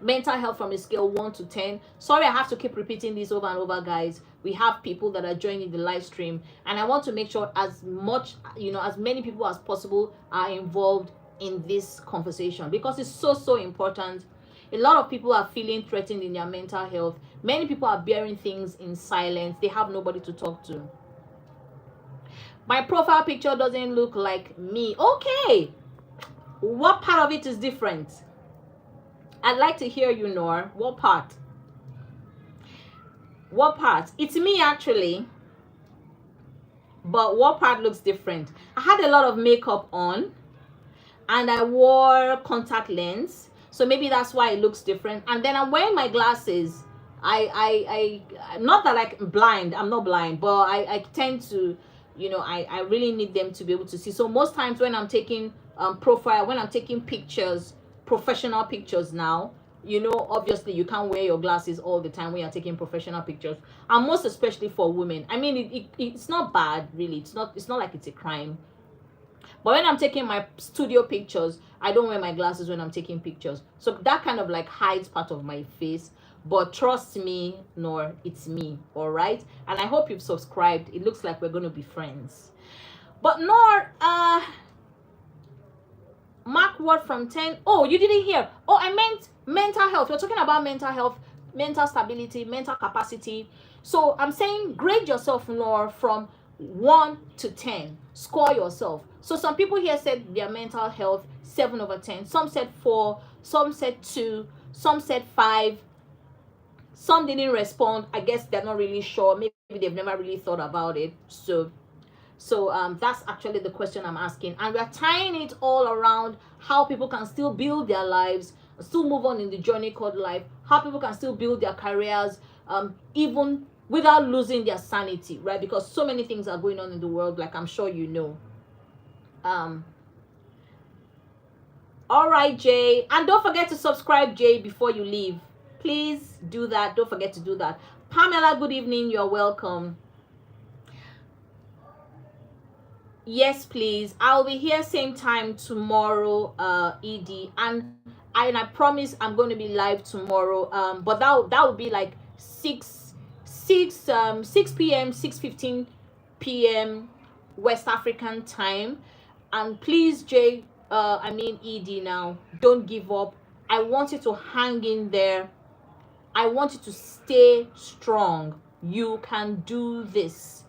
mental health from a scale 1 to 10. Sorry, I have to keep repeating this over and over, guys. We have people that are joining the live stream, and I want to make sure as many people as possible are involved in this conversation, because it's so important. A lot of people are feeling threatened in their mental health. Many people are bearing things in silence. They have nobody to talk to. My profile picture doesn't look like me. Okay, what part of it is different? I'd like to hear you, Nor. What part? What part? It's me actually, but what part looks different? I had a lot of makeup on and I wore contact lens, so maybe that's why it looks different. And then I'm wearing my glasses. I not that I'm blind, I'm not blind, but I tend to, I really need them to be able to see. So most times when I'm taking when I'm taking pictures, professional pictures now, obviously you can't wear your glasses all the time when you're taking professional pictures, and most especially for women. I mean, it's not bad, really. It's not like it's a crime. But when I'm taking my studio pictures, I don't wear my glasses when I'm taking pictures. So that kind of like hides part of my face. But trust me, Nor, it's me, all right? And I hope you've subscribed. It looks like we're going to be friends. But Nor, mark what from 10? Oh, you didn't hear. Oh, I meant mental health. We're talking about mental health, mental stability, mental capacity. So I'm saying grade yourself, Nor, from 1 to 10. Score yourself. So some people here said their mental health 7 over 10. Some said 4. Some said 2. Some said 5. Some didn't respond. I guess they're not really sure. Maybe they've never really thought about it. So that's actually the question I'm asking. And we're tying it all around how people can still build their lives, still move on in the journey called life, how people can still build their careers, even without losing their sanity, right? Because so many things are going on in the world, like I'm sure you know. All right, Jay. And don't forget to subscribe, Jay, before you leave. Please do that. Don't forget to do that. Pamela, good evening. You're welcome. Yes, please. I'll be here same time tomorrow, ED. And I promise I'm going to be live tomorrow. But that would be like 6 p.m., 6:15 p.m. West African time. And please, Jay, ED now, don't give up. I want you to hang in there. I want you to stay strong. You can do this.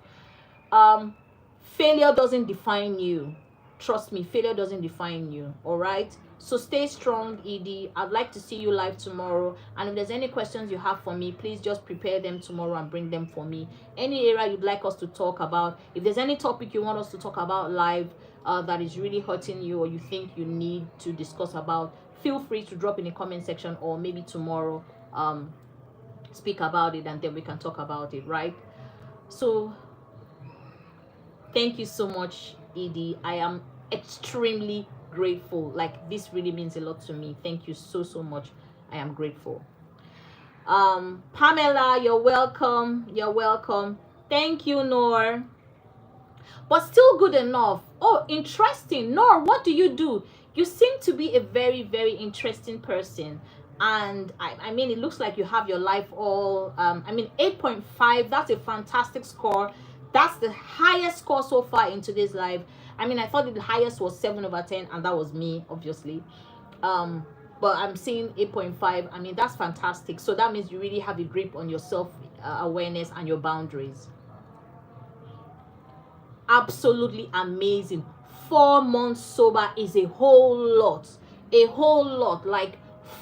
Failure doesn't define you. Trust me, failure doesn't define you. All right? So stay strong, ED. I'd like to see you live tomorrow. And if there's any questions you have for me, please just prepare them tomorrow and bring them for me. Any area you'd like us to talk about, if there's any topic you want us to talk about live that is really hurting you or you think you need to discuss about, feel free to drop in the comment section, or maybe tomorrow speak about it and then we can talk about it, right? So thank you so much, ED. I am extremely grateful. Like, this really means a lot to me. Thank you so much. I am grateful. Pamela, you're welcome. You're welcome. Thank you, Nor. But still good enough. Oh, interesting. Nor, what do you do? You seem to be a very interesting person. And I mean, it looks like you have your life all 8.5. That's a fantastic score. That's the highest score so far in today's live. I mean, I thought the highest was 7 over 10, and that was me, obviously. But I'm seeing 8.5. I mean, that's fantastic. So that means you really have a grip on your self-awareness and your boundaries. Absolutely amazing. 4 months sober is a whole lot. A whole lot. Like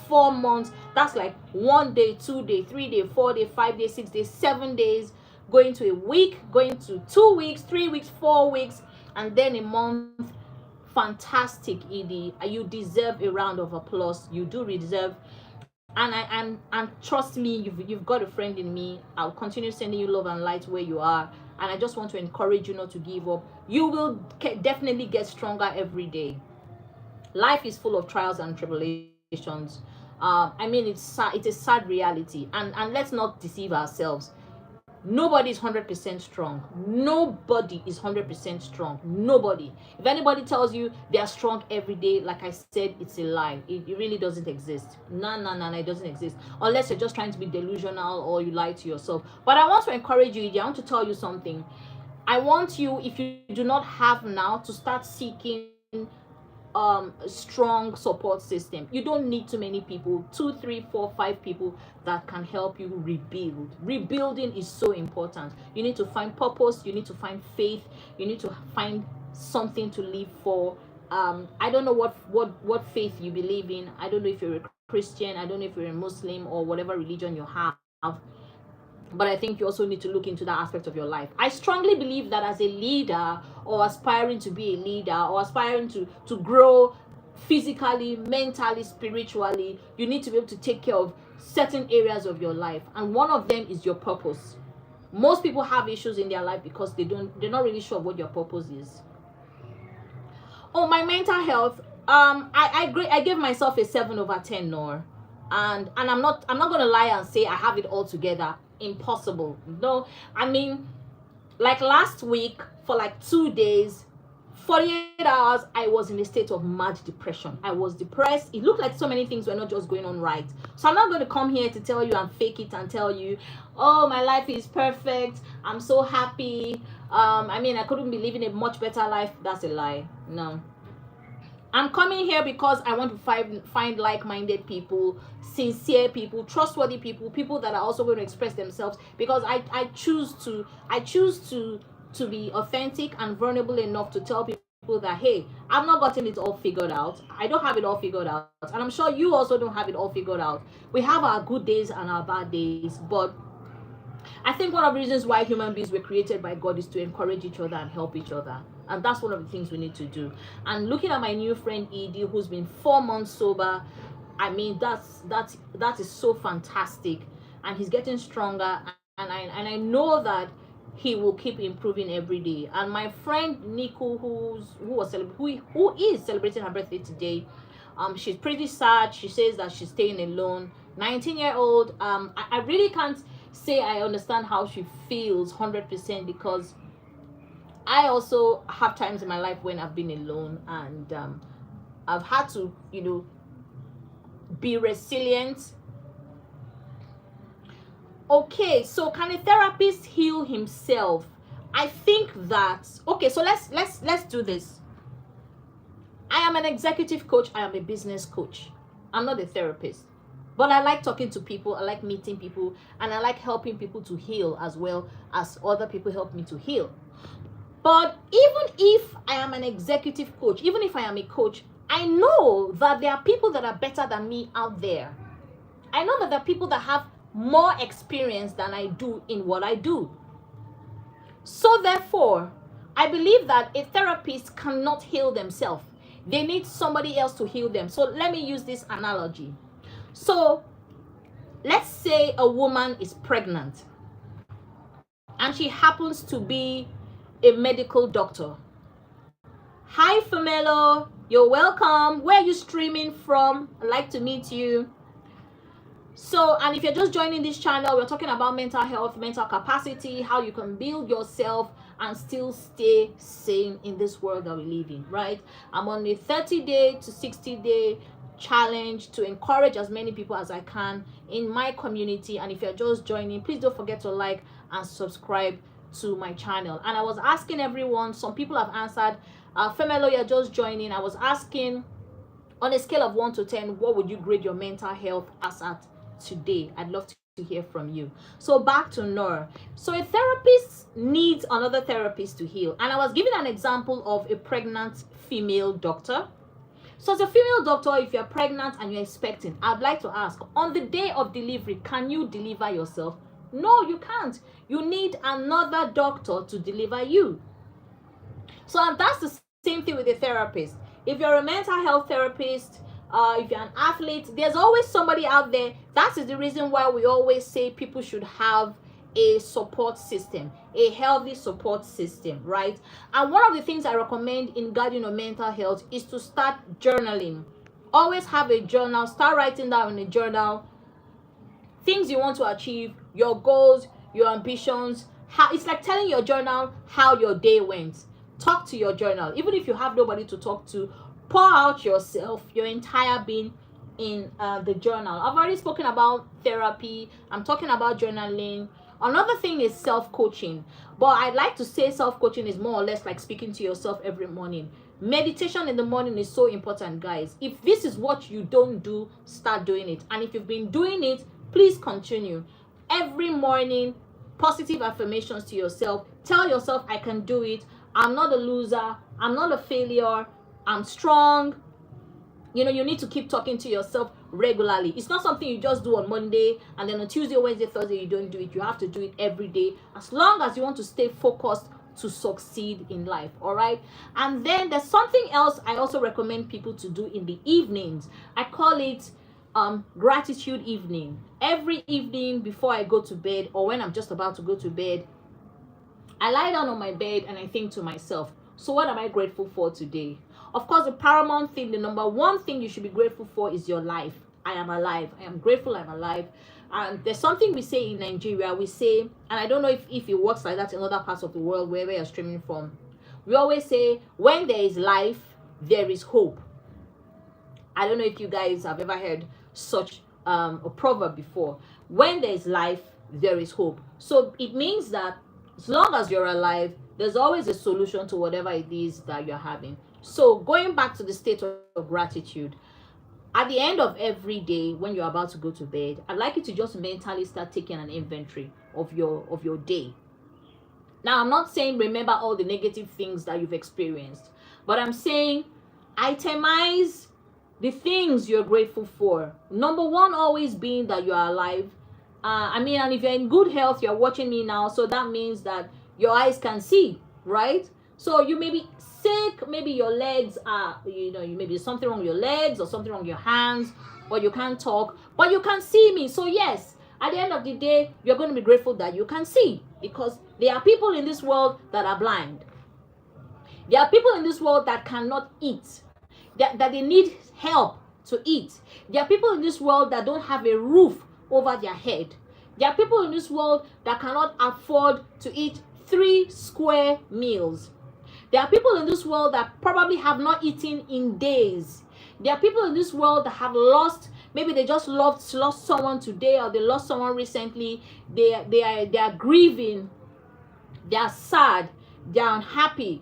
4 months. That's like 1 day, 2 day, 3 day, 4 day, 5 day, 6 days, 7 days, going to a week, going to 2 weeks, 3 weeks, 4 weeks, and then a month. Fantastic, Edie. You deserve a round of applause. You do deserve. And trust me, you've got a friend in me. I'll continue sending you love and light where you are, and I just want to encourage you not to give up. You will definitely get stronger every day. Life is full of trials and tribulations. I mean, it's sad, it's a sad reality, and let's not deceive ourselves. Nobody is 100% strong. Nobody is 100% strong. Nobody. If anybody tells you they are strong every day, like I said, it's a lie. It really doesn't exist. No, it doesn't exist. Unless you're just trying to be delusional or you lie to yourself. But I want to encourage you, I want to tell you something. I want you, if you do not have now, to start seeking strong support system. You don't need too many people, 2, 3, 4, 5 people that can help you rebuild. Rebuilding is so important. You need to find purpose, you need to find faith, you need to find something to live for. I don't know what faith you believe in. I don't know if you're a Christian, I don't know if you're a Muslim or whatever religion you have, but I think you also need to look into that aspect of your life. I strongly believe that as a leader, or aspiring to be a leader, or aspiring to grow physically, mentally, spiritually, you need to be able to take care of certain areas of your life, and one of them is your purpose. Most people have issues in their life because they're not really sure what your purpose is. Oh, my mental health, I gave myself a 7/10, Nor. And I'm not gonna lie and say I have it all together. Impossible. No, I mean, like last week, for like 2 days, 48 hours, I was in a state of mad depression. I was depressed. It looked like so many things were not just going on right. So I'm not going to come here to tell you and fake it and tell you, oh, my life is perfect, I'm so happy, I mean, I couldn't be living a much better life. That's a lie. No, I'm coming here because I want to find like-minded people, sincere people, trustworthy people, people that are also going to express themselves, because I choose to be authentic and vulnerable enough to tell people that, hey, I've not gotten it all figured out. I don't have it all figured out, and I'm sure you also don't have it all figured out. We have our good days and our bad days, but I think one of the reasons why human beings were created by God is to encourage each other and help each other. And that's one of the things we need to do. And looking at my new friend Edie, who's been 4 months sober, I mean, that is so fantastic. And he's getting stronger. And I know that he will keep improving every day. And my friend Nico, who is celebrating her birthday today, she's pretty sad. She says that she's staying alone. 19-year-old. I really can't say I understand how she feels 100%, because I also have times in my life when I've been alone, and I've had to, be resilient. Okay, so can a therapist heal himself? I think that, okay, so let's do this. I am an executive coach. I am a business coach. I'm not a therapist. But I like talking to people, I like meeting people, and I like helping people to heal as well as other people help me to heal. But even if I am an executive coach, even if I am a coach, I know that there are people that are better than me out there. I know that there are people that have more experience than I do in what I do. So therefore, I believe that a therapist cannot heal themselves. They need somebody else to heal them. So let me use this analogy. So let's say a woman is pregnant and she happens to be a medical doctor. Hi Famelo, you're welcome. Where are you streaming from? I'd like to meet you. So, and if you're just joining this channel, we're talking about mental health, mental capacity, how you can build yourself and still stay sane in this world that we live in, right? I'm on a 30-day to 60-day challenge to encourage as many people as I can in my community. And if you're just joining, please don't forget to like and subscribe to my channel. And I was asking everyone, some people have answered, Femelo, you're just joining. I was asking, on a scale of 1 to 10, what would you grade your mental health as at today? I'd love to hear from you. So back to Nora. So a therapist needs another therapist to heal. And I was giving an example of a pregnant female doctor. So as a female doctor, if you're pregnant and you're expecting, I'd like to ask, on the day of delivery, can you deliver yourself? No, you can't. You need another doctor to deliver you. So that's the same thing with a therapist. If you're a mental health therapist, if you're an athlete, there's always somebody out there. That is the reason why we always say people should have a support system, a healthy support system, right? And one of the things I recommend in guarding your mental health is to start journaling. Always have a journal. Start writing down in a journal things you want to achieve, your goals, your ambitions. How it's like telling your journal how your day went. Talk to your journal. Even if you have nobody to talk to, pour out yourself, your entire being in the journal. I've already spoken about therapy. I'm talking about journaling. Another thing is self-coaching. But I'd like to say self-coaching is more or less like speaking to yourself every morning. Meditation in the morning is so important, guys. If this is what you don't do, start doing it. And if you've been doing it, please continue. Every morning, positive affirmations to yourself. Tell yourself, I can do it. I'm not a loser. I'm not a failure. I'm strong. You know, you need to keep talking to yourself regularly. It's not something you just do on Monday and then on Tuesday, Wednesday, Thursday, you don't do it. You have to do it every day as long as you want to stay focused to succeed in life. All right. And then there's something else I also recommend people to do in the evenings. I call it gratitude evening. Every evening before I go to bed, or when I'm just about to go to bed, I lie down on my bed and I think to myself, so what am I grateful for today? Of course, the paramount thing, the number one thing you should be grateful for is your life. I am alive. I am grateful I'm alive. And there's something we say in Nigeria. We say, and I don't know if it works like that in other parts of the world, wherever you're streaming from. We always say, when there is life, there is hope. I don't know if you guys have ever heard such a proverb before. When there is life, there is hope. So it means that as long as you're alive, there's always a solution to whatever it is that you're having. So going back to the state of gratitude, at the end of every day when you're about to go to bed, I'd like you to just mentally start taking an inventory of your day. Now, I'm not saying remember all the negative things that you've experienced, but I'm saying itemize the things you're grateful for. Number one always being that you are alive. And if you're in good health, you're watching me now, so that means that your eyes can see, right? So you may be sick, maybe your legs are, maybe something wrong with your legs or something wrong with your hands, or you can't talk, but you can see me. So yes, at the end of the day, you're going to be grateful that you can see, because there are people in this world that are blind. There are people in this world that cannot eat, that they need help to eat. There are people in this world that don't have a roof over their head. There are people in this world that cannot afford to eat 3 square meals. There are people in this world that probably have not eaten in days. There are people in this world that have lost, maybe they just lost someone today, or they lost someone recently. They are grieving, they are sad, they are unhappy.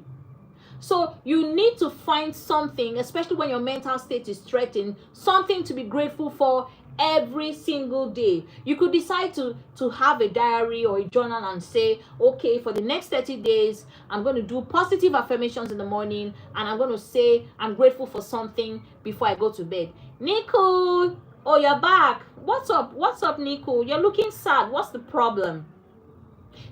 So you need to find something, especially when your mental state is threatened, something to be grateful for every single day. You could decide to have a diary or a journal and say, okay, for the next 30 days, I'm going to do positive affirmations in the morning, and I'm going to say I'm grateful for something before I go to bed. Nico, oh, you're back. What's up, Nico? You're looking sad. What's the problem?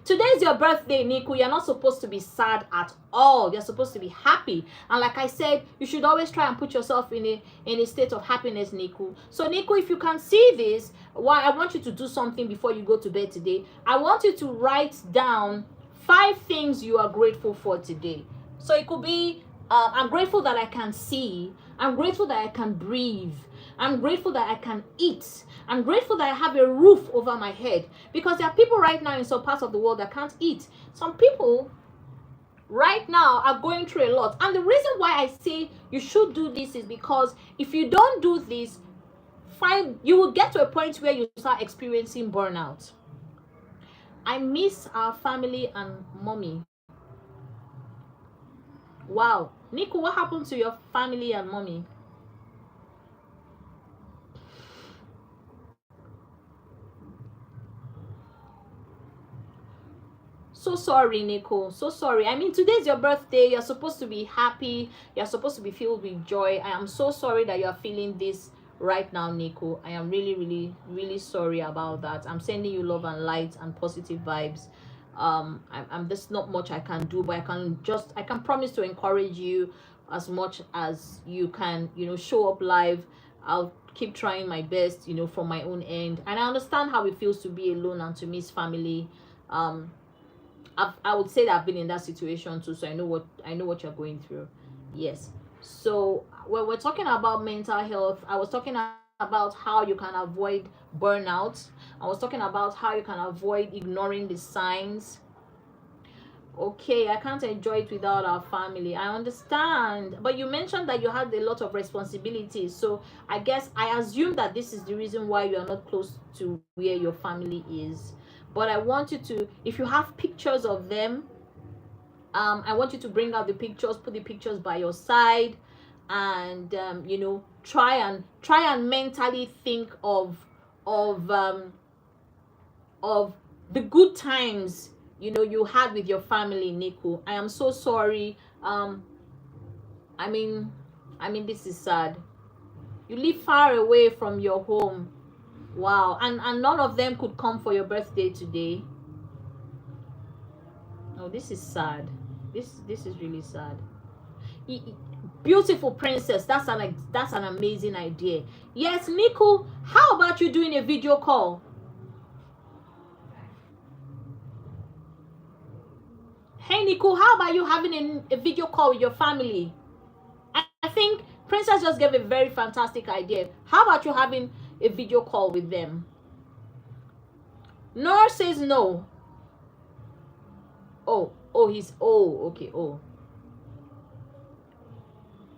Today's your birthday, Nico. You're not supposed to be sad at all. You're supposed to be happy. And like I said, you should always try and put yourself in a state of happiness, Nico. So Nico, if you can see this, I want you to do something before you go to bed today. I want you to write down 5 things you are grateful for today. So it could be, I'm grateful that I can see. I'm grateful that I can breathe. I'm grateful that I can eat. I'm grateful that I have a roof over my head, because there are people right now in some parts of the world that can't eat. Some people right now are going through a lot. And the reason why I say you should do this is because if you don't do this, you will get to a point where you start experiencing burnout. I miss our family and mommy. Wow. Nico, what happened to your family and mommy? So sorry, Nico. So sorry. I mean, today's your birthday. You're supposed to be happy. You're supposed to be filled with joy. I am so sorry that you are feeling this right now, Nico. I am really, really, really sorry about that. I'm sending you love and light and positive vibes. I'm there's not much I can do, but I can promise to encourage you as much as you can, show up live. I'll keep trying my best, from my own end. And I understand how it feels to be alone and to miss family. um I would say that I've been in that situation too, so I know what you're going through. Yes. So when we're talking about mental health, I was talking about how you can avoid burnout. I was talking about how you can avoid ignoring the signs. Okay, I can't enjoy it without our family. I understand. But you mentioned that you had a lot of responsibilities. So I guess I assume that this is the reason why you are not close to where your family is. But I want you to, if you have pictures of them, I want you to bring out the pictures, put the pictures by your side, and try and mentally think of um, of the good times you had with your family, Nico. I am so sorry. I mean, this is sad. You live far away from your home. Wow. And none of them could come for your birthday today. Oh, this is sad. This is really sad. Beautiful princess. That's an amazing idea. Yes, Nico. How about you doing a video call? Hey, Nico. How about you having a video call with your family? I think Princess just gave a very fantastic idea. How about you having a video call with them? Nor says no. Okay.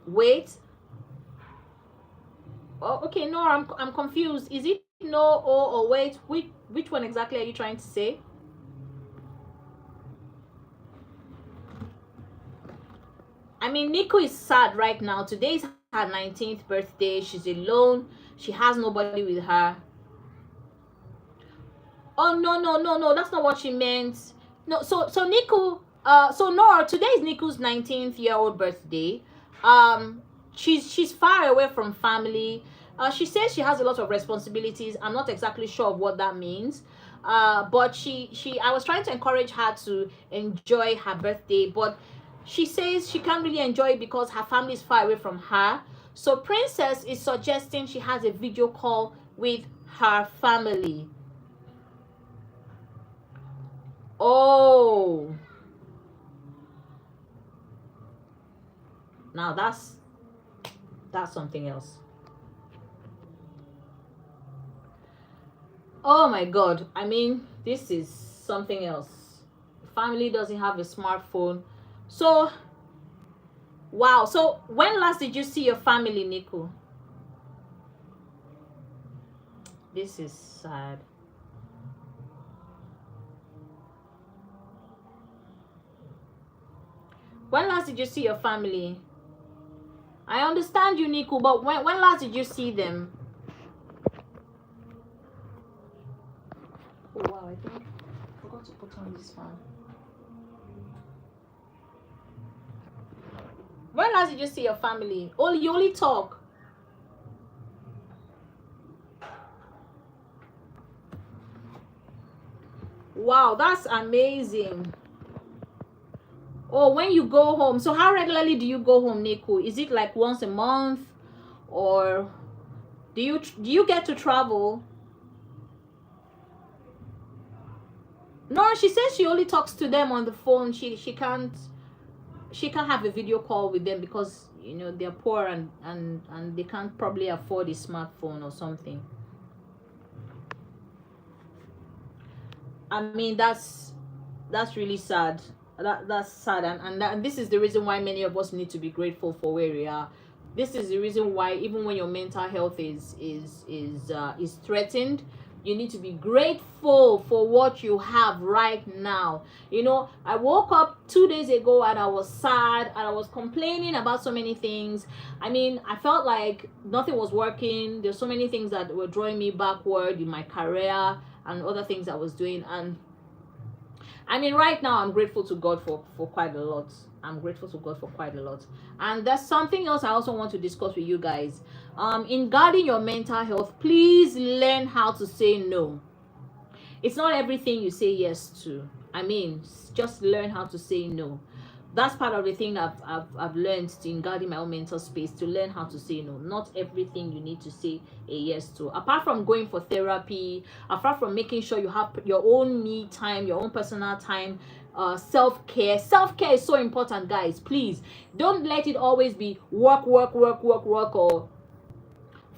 Wait. Oh, okay. No, I'm confused. Is it no or wait? Which one exactly are you trying to say? I mean, Nico is sad right now. Today is her 19th birthday. She's alone. She has nobody with her. Oh, no. That's not what she meant. No, so Nico, so Nora, today is Nico's 19th-year-old birthday. She's far away from family. She says she has a lot of responsibilities. I'm not exactly sure of what that means. But I was trying to encourage her to enjoy her birthday, but she says she can't really enjoy it because her family is far away from her. So Princess is suggesting she has a video call with her family. Oh, now that's something else. Oh my God. I mean, this is something else. Family doesn't have a smartphone. So, wow. So, when last did you see your family, Nico? This is sad. When last did you see your family? I understand you, Nico, but when last did you see them? Oh wow, I think I forgot to put on this fan. When last did you see your family? You only talk. Wow, that's amazing. Oh, when you go home. So how regularly do you go home, Nico? Is it like once a month, or do you get to travel? No, she says she only talks to them on the phone. She can't have a video call with them because they're poor and they can't probably afford a smartphone or something. I mean, that's really sad. That's sad, and this is the reason why many of us need to be grateful for where we are. This is the reason why even when your mental health is threatened, you need to be grateful for what you have right now. I woke up 2 days ago and I was sad and I was complaining about so many things. I mean, I felt like nothing was working. There's so many things that were drawing me backward in my career and other things I was doing, and I mean, right now I'm grateful to God for quite a lot. I'm grateful to God for quite a lot. And there's something else I also want to discuss with you guys. In guarding your mental health, please learn how to say no. It's not everything you say yes to. I mean, just learn how to say no. That's part of the thing I've learned in guarding my own mental space, to learn how to say no. Not everything you need to say a yes to. Apart from going for therapy, apart from making sure you have your own me time, your own personal time, self-care. Self-care is so important, guys. Please don't let it always be work, work, work, work, work, or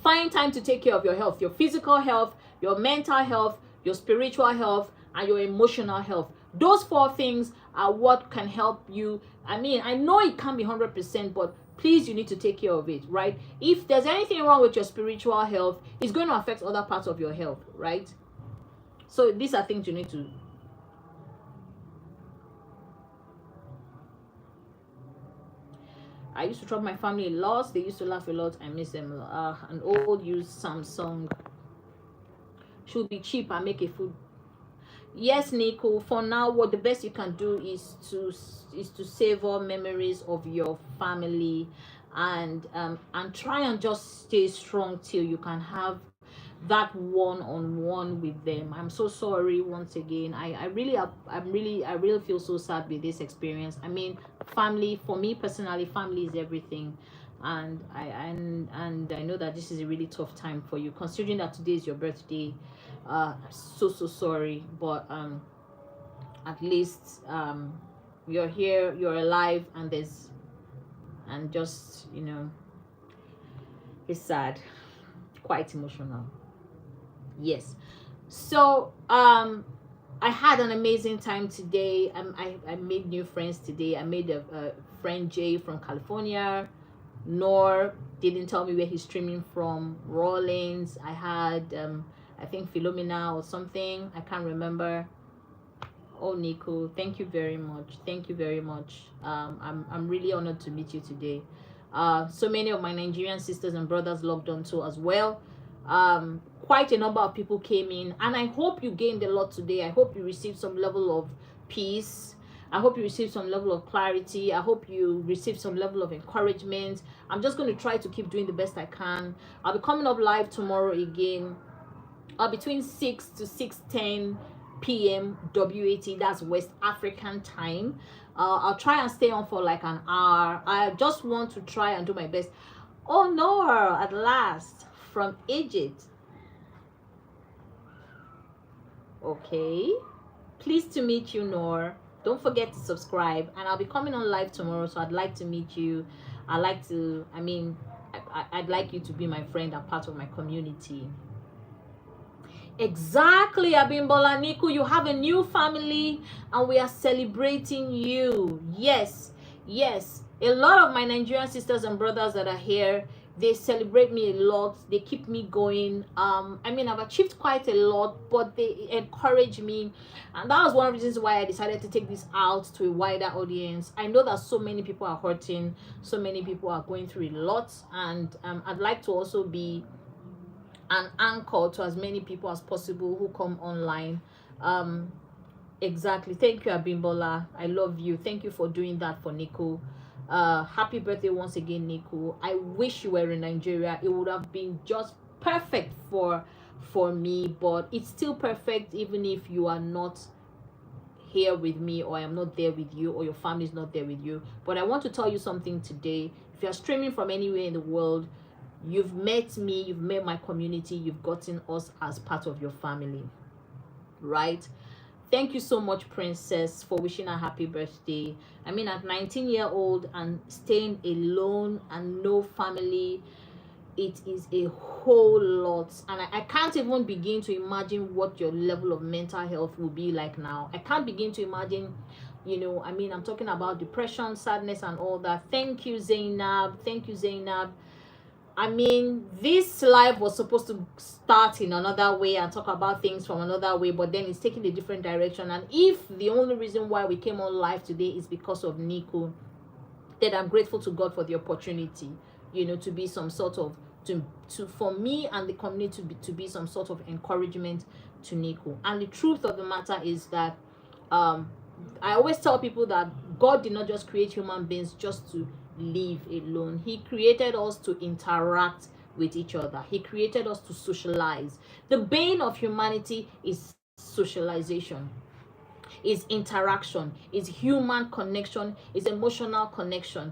find time to take care of your health, your physical health, your mental health, your spiritual health, and your emotional health. Those four things are what can help you. I mean, I know it can't be 100%, but please, you need to take care of it, right? If there's anything wrong with your spiritual health, it's going to affect other parts of your health, right? So these are things you need to. I used to trouble my family a lot. They used to laugh a lot. I miss them. An old used Samsung should be cheap and make a food. Yes, Nico, for now what the best you can do is to savor memories of your family, and try and just stay strong till you can have that one-on-one with them. I'm so sorry once again. I really feel so sad with this experience. I mean, family, for me personally, family is everything. And I know that this is a really tough time for you, considering that today is your birthday. So sorry, but at least you're here, you're alive, and there's, and just, it's sad, quite emotional. Yes. So I had an amazing time today. I made new friends today. I made a friend, Jay, from California. Nor didn't tell me where he's streaming from. Rollins. I had I think Philomena or something. I can't remember. Oh, Nico, thank you very much. Thank you very much. I'm really honored to meet you today. So many of my Nigerian sisters and brothers logged on too as well. Quite a number of people came in, and I hope you gained a lot today. I hope you received some level of peace. I hope you received some level of clarity. I hope you received some level of encouragement. I'm just going to try to keep doing the best I can. I'll be coming up live tomorrow again, between 6 to 6:10 p.m. WAT, that's West African time. I'll try and stay on for like an hour. I just want to try and do my best. Oh no, at last, from Egypt. Okay, pleased to meet you, Noor. Don't forget to subscribe, and I'll be coming on live tomorrow, so I'd like to meet you. I'd like to, I'd like you to be my friend and part of my community. Exactly, Abimbola Niku, you have a new family and we are celebrating you. Yes, yes. A lot of my Nigerian sisters and brothers that are here, they celebrate me a lot. They keep me going. I've achieved quite a lot, but they encourage me. And that was one of the reasons why I decided to take this out to a wider audience. I know that so many people are hurting. So many people are going through a lot. And I'd like to also be an anchor to as many people as possible who come online. Exactly. Thank you, Abimbola. I love you. Thank you for doing that for Nico. Happy birthday once again, Nico. I wish you were in Nigeria. It would have been just perfect for me, but it's still perfect even if you are not here with me, or I am not there with you, or your family is not there with you. But I want to tell you something today. If you're streaming from anywhere in the world, you've met me, you've met my community, you've gotten us as part of your family, right? Thank you so much, Princess, for wishing a happy birthday. I mean, at 19-year-old and staying alone and no family, it is a whole lot. And I can't even begin to imagine what your level of mental health will be like now. I can't begin to imagine, I'm talking about depression, sadness, and all that. Thank you, Zainab. Thank you, Zainab. This live was supposed to start in another way and talk about things from another way, but then it's taking a different direction. And if the only reason why we came on live today is because of Nico, then I'm grateful to God for the opportunity, to be some sort of, for me and the community to be some sort of encouragement to Nico. And the truth of the matter is that I always tell people that God did not just create human beings just to live alone. He created us to interact with each other. He created us to socialize. The bane of humanity is socialization, is interaction, is human connection, is emotional connection.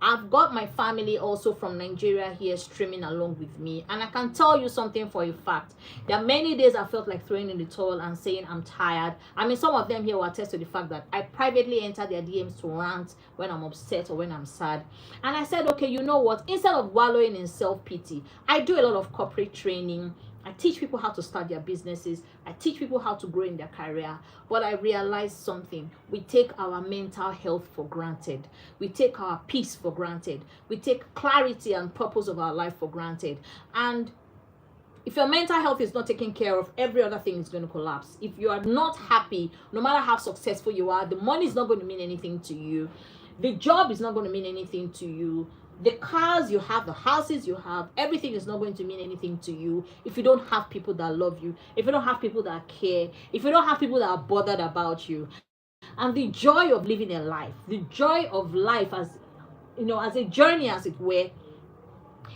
I've got my family also from Nigeria here streaming along with me, and I can tell you something for a fact. There are many days I felt like throwing in the towel and saying I'm tired. I mean, some of them here will attest to the fact that I privately enter their DMs to rant when I'm upset or when I'm sad. And I said, okay, you know what? Instead of wallowing in self-pity, I do a lot of corporate training. I teach people how to start their businesses. I teach people how to grow in their career. But I realized something. We take our mental health for granted. We take our peace for granted. We take clarity and purpose of our life for granted. And if your mental health is not taken care of, every other thing is going to collapse. If you are not happy, no matter how successful you are, the money is not going to mean anything to you. The job is not going to mean anything to you. The cars you have, the houses you have, everything is not going to mean anything to you if you don't have people that love you, if you don't have people that care, if you don't have people that are bothered about you. And the joy of living a life, the joy of life as, you know, as a journey, as it were,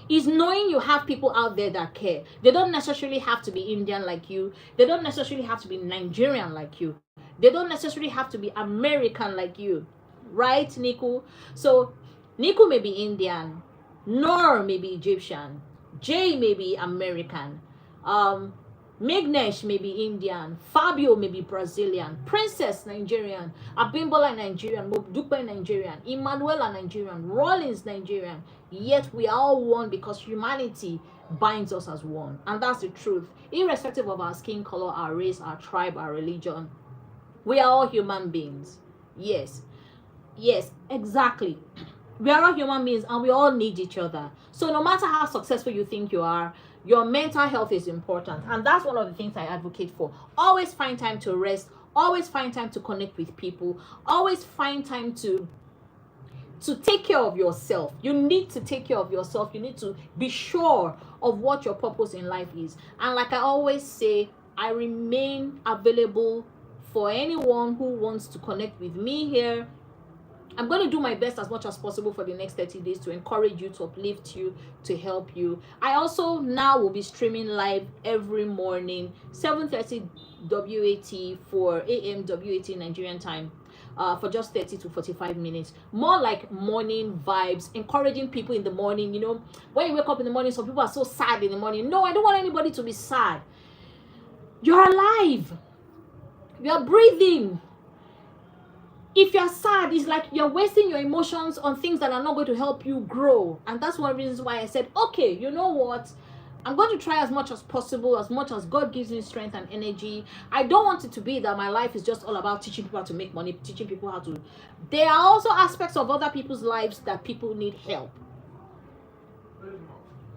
is knowing you have people out there that care. They don't necessarily have to be Indian like you. They don't necessarily have to be Nigerian like you. They don't necessarily have to be American like you. Right, Niku? So Niku may be Indian, Noor may be Egyptian, Jay may be American, Mignesh may be Indian, Fabio may be Brazilian, Princess Nigerian, Abimbola Nigerian, Mobdupe Nigerian, Emmanuela Nigerian, Rollins Nigerian. Yet we are all one because humanity binds us as one. And that's the truth. Irrespective of our skin color, our race, our tribe, our religion, we are all human beings. Yes, exactly. We are all human beings and we all need each other. So no matter how successful you think you are, your mental health is important. And that's one of the things I advocate for. Always find time to rest. Always find time to connect with people. Always find time to take care of yourself. You need to take care of yourself. You need to be sure of what your purpose in life is. And like I always say, I remain available for anyone who wants to connect with me here. I'm going to do my best as much as possible for the next 30 days to encourage you, to uplift you, to help you. I also now will be streaming live every morning, 7:30 WAT for AM WAT Nigerian time. For just 30 to 45 minutes. More like morning vibes, encouraging people in the morning. You know, when you wake up in the morning, some people are so sad in the morning. No, I don't want anybody to be sad. You're alive. You're breathing. If you're sad, it's like you're wasting your emotions on things that are not going to help you grow. And that's one of the reasons why I said, okay, you know what? I'm going to try as much as possible, as much as God gives me strength and energy. I don't want it to be that my life is just all about teaching people how to make money, teaching people how to... There are also aspects of other people's lives that people need help.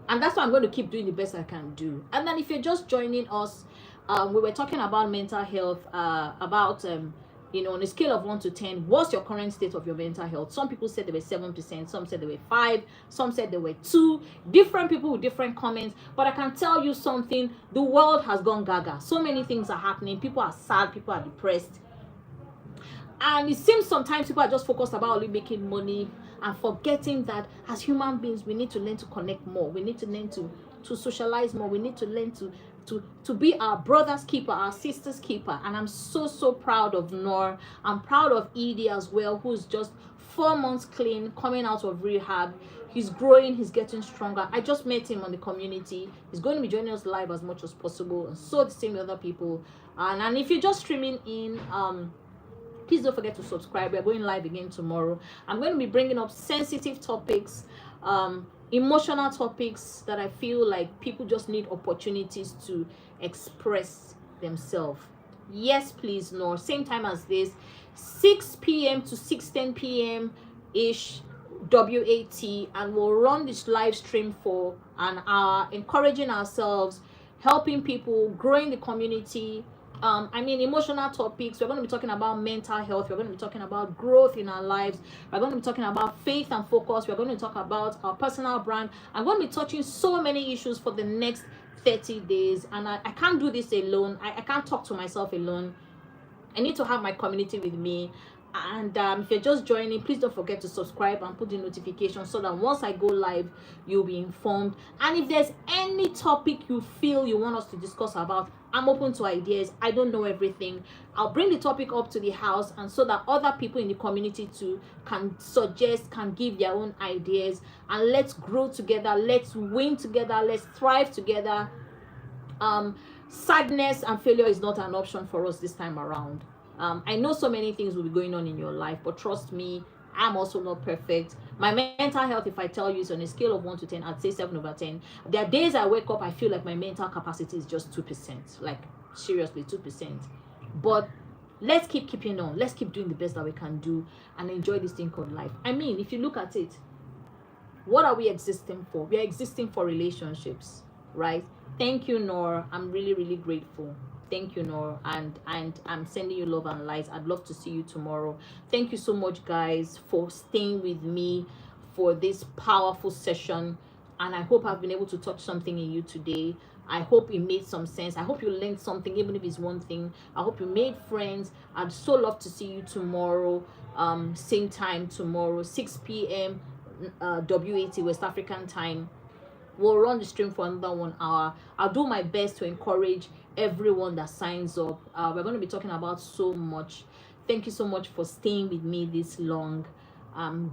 And that's why I'm going to keep doing the best I can do. And then if you're just joining us, we were talking about mental health, you know, on a scale of 1 to 10, what's your current state of your mental health? Some people said they were 7%, some said they were 5%, some said they were 2%. Different people with different comments. But I can tell you something, the world has gone gaga. So many things are happening. People are sad, people are depressed. And it seems sometimes people are just focused about only making money and forgetting that as human beings, we need to learn to connect more. We need to learn to socialize more. We need to learn to be our brother's keeper, our sister's keeper. And I'm so proud of Noor. I'm proud of Edie as well, who's just 4 months clean, coming out of rehab. He's growing, he's getting stronger. I just met him on the community. He's going to be joining us live as much as possible, and so the same with other people. And if you're just streaming in, please don't forget to subscribe. We're going live again tomorrow. I'm going to be bringing up sensitive topics, emotional topics that I feel like people just need opportunities to express themselves. Yes, please, Noor. Same time as this, 6 p.m. to 6:10 p.m. ish WAT, and we'll run this live stream for an hour, encouraging ourselves, helping people, growing the community. Emotional topics. We're going to be talking about mental health. We're going to be talking about growth in our lives. We're going to be talking about faith and focus. We're going to talk about our personal brand. I'm going to be touching so many issues for the next 30 days. And I can't do this alone. I can't talk to myself alone. I need to have my community with me. And if you're just joining, please don't forget to subscribe and put the notification so that once I go live, you'll be informed. And if there's any topic you feel you want us to discuss about, I'm open to ideas. I don't know everything. I'll bring the topic up to the house, and so that other people in the community too can suggest, can give their own ideas, and let's grow together, let's win together, let's thrive together. Sadness and failure is not an option for us this time around. I know so many things will be going on in your life, but trust me, I'm also not perfect. My mental health, if I tell you, is on a scale of 1 to 10, I'd say 7 over 10. There are days I wake up, I feel like my mental capacity is just 2%. Like, seriously, 2%. But let's keep keeping on. Let's keep doing the best that we can do and enjoy this thing called life. I mean, if you look at it, what are we existing for? We are existing for relationships, right? Thank you, Nor. I'm really, really grateful. Thank you, Nor. And I'm sending you love and light. I'd love to see you tomorrow. Thank you so much, guys, for staying with me for this powerful session. And I hope I've been able to touch something in you today. I hope it made some sense. I hope you learned something, even if it's one thing. I hope you made friends. I'd so love to see you tomorrow. Same time tomorrow, 6 p.m. WAT, West African time. We'll run the stream for another 1 hour. I'll do my best to encourage everyone that signs up. We're going to be talking about so much. Thank you so much for staying with me this long.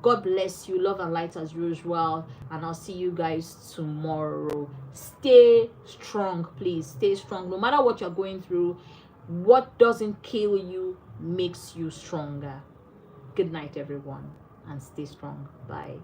God bless you. Love and light as usual. And I'll see you guys tomorrow. Stay strong, please. Stay strong. No matter what you're going through, what doesn't kill you makes you stronger. Good night, everyone. And stay strong. Bye.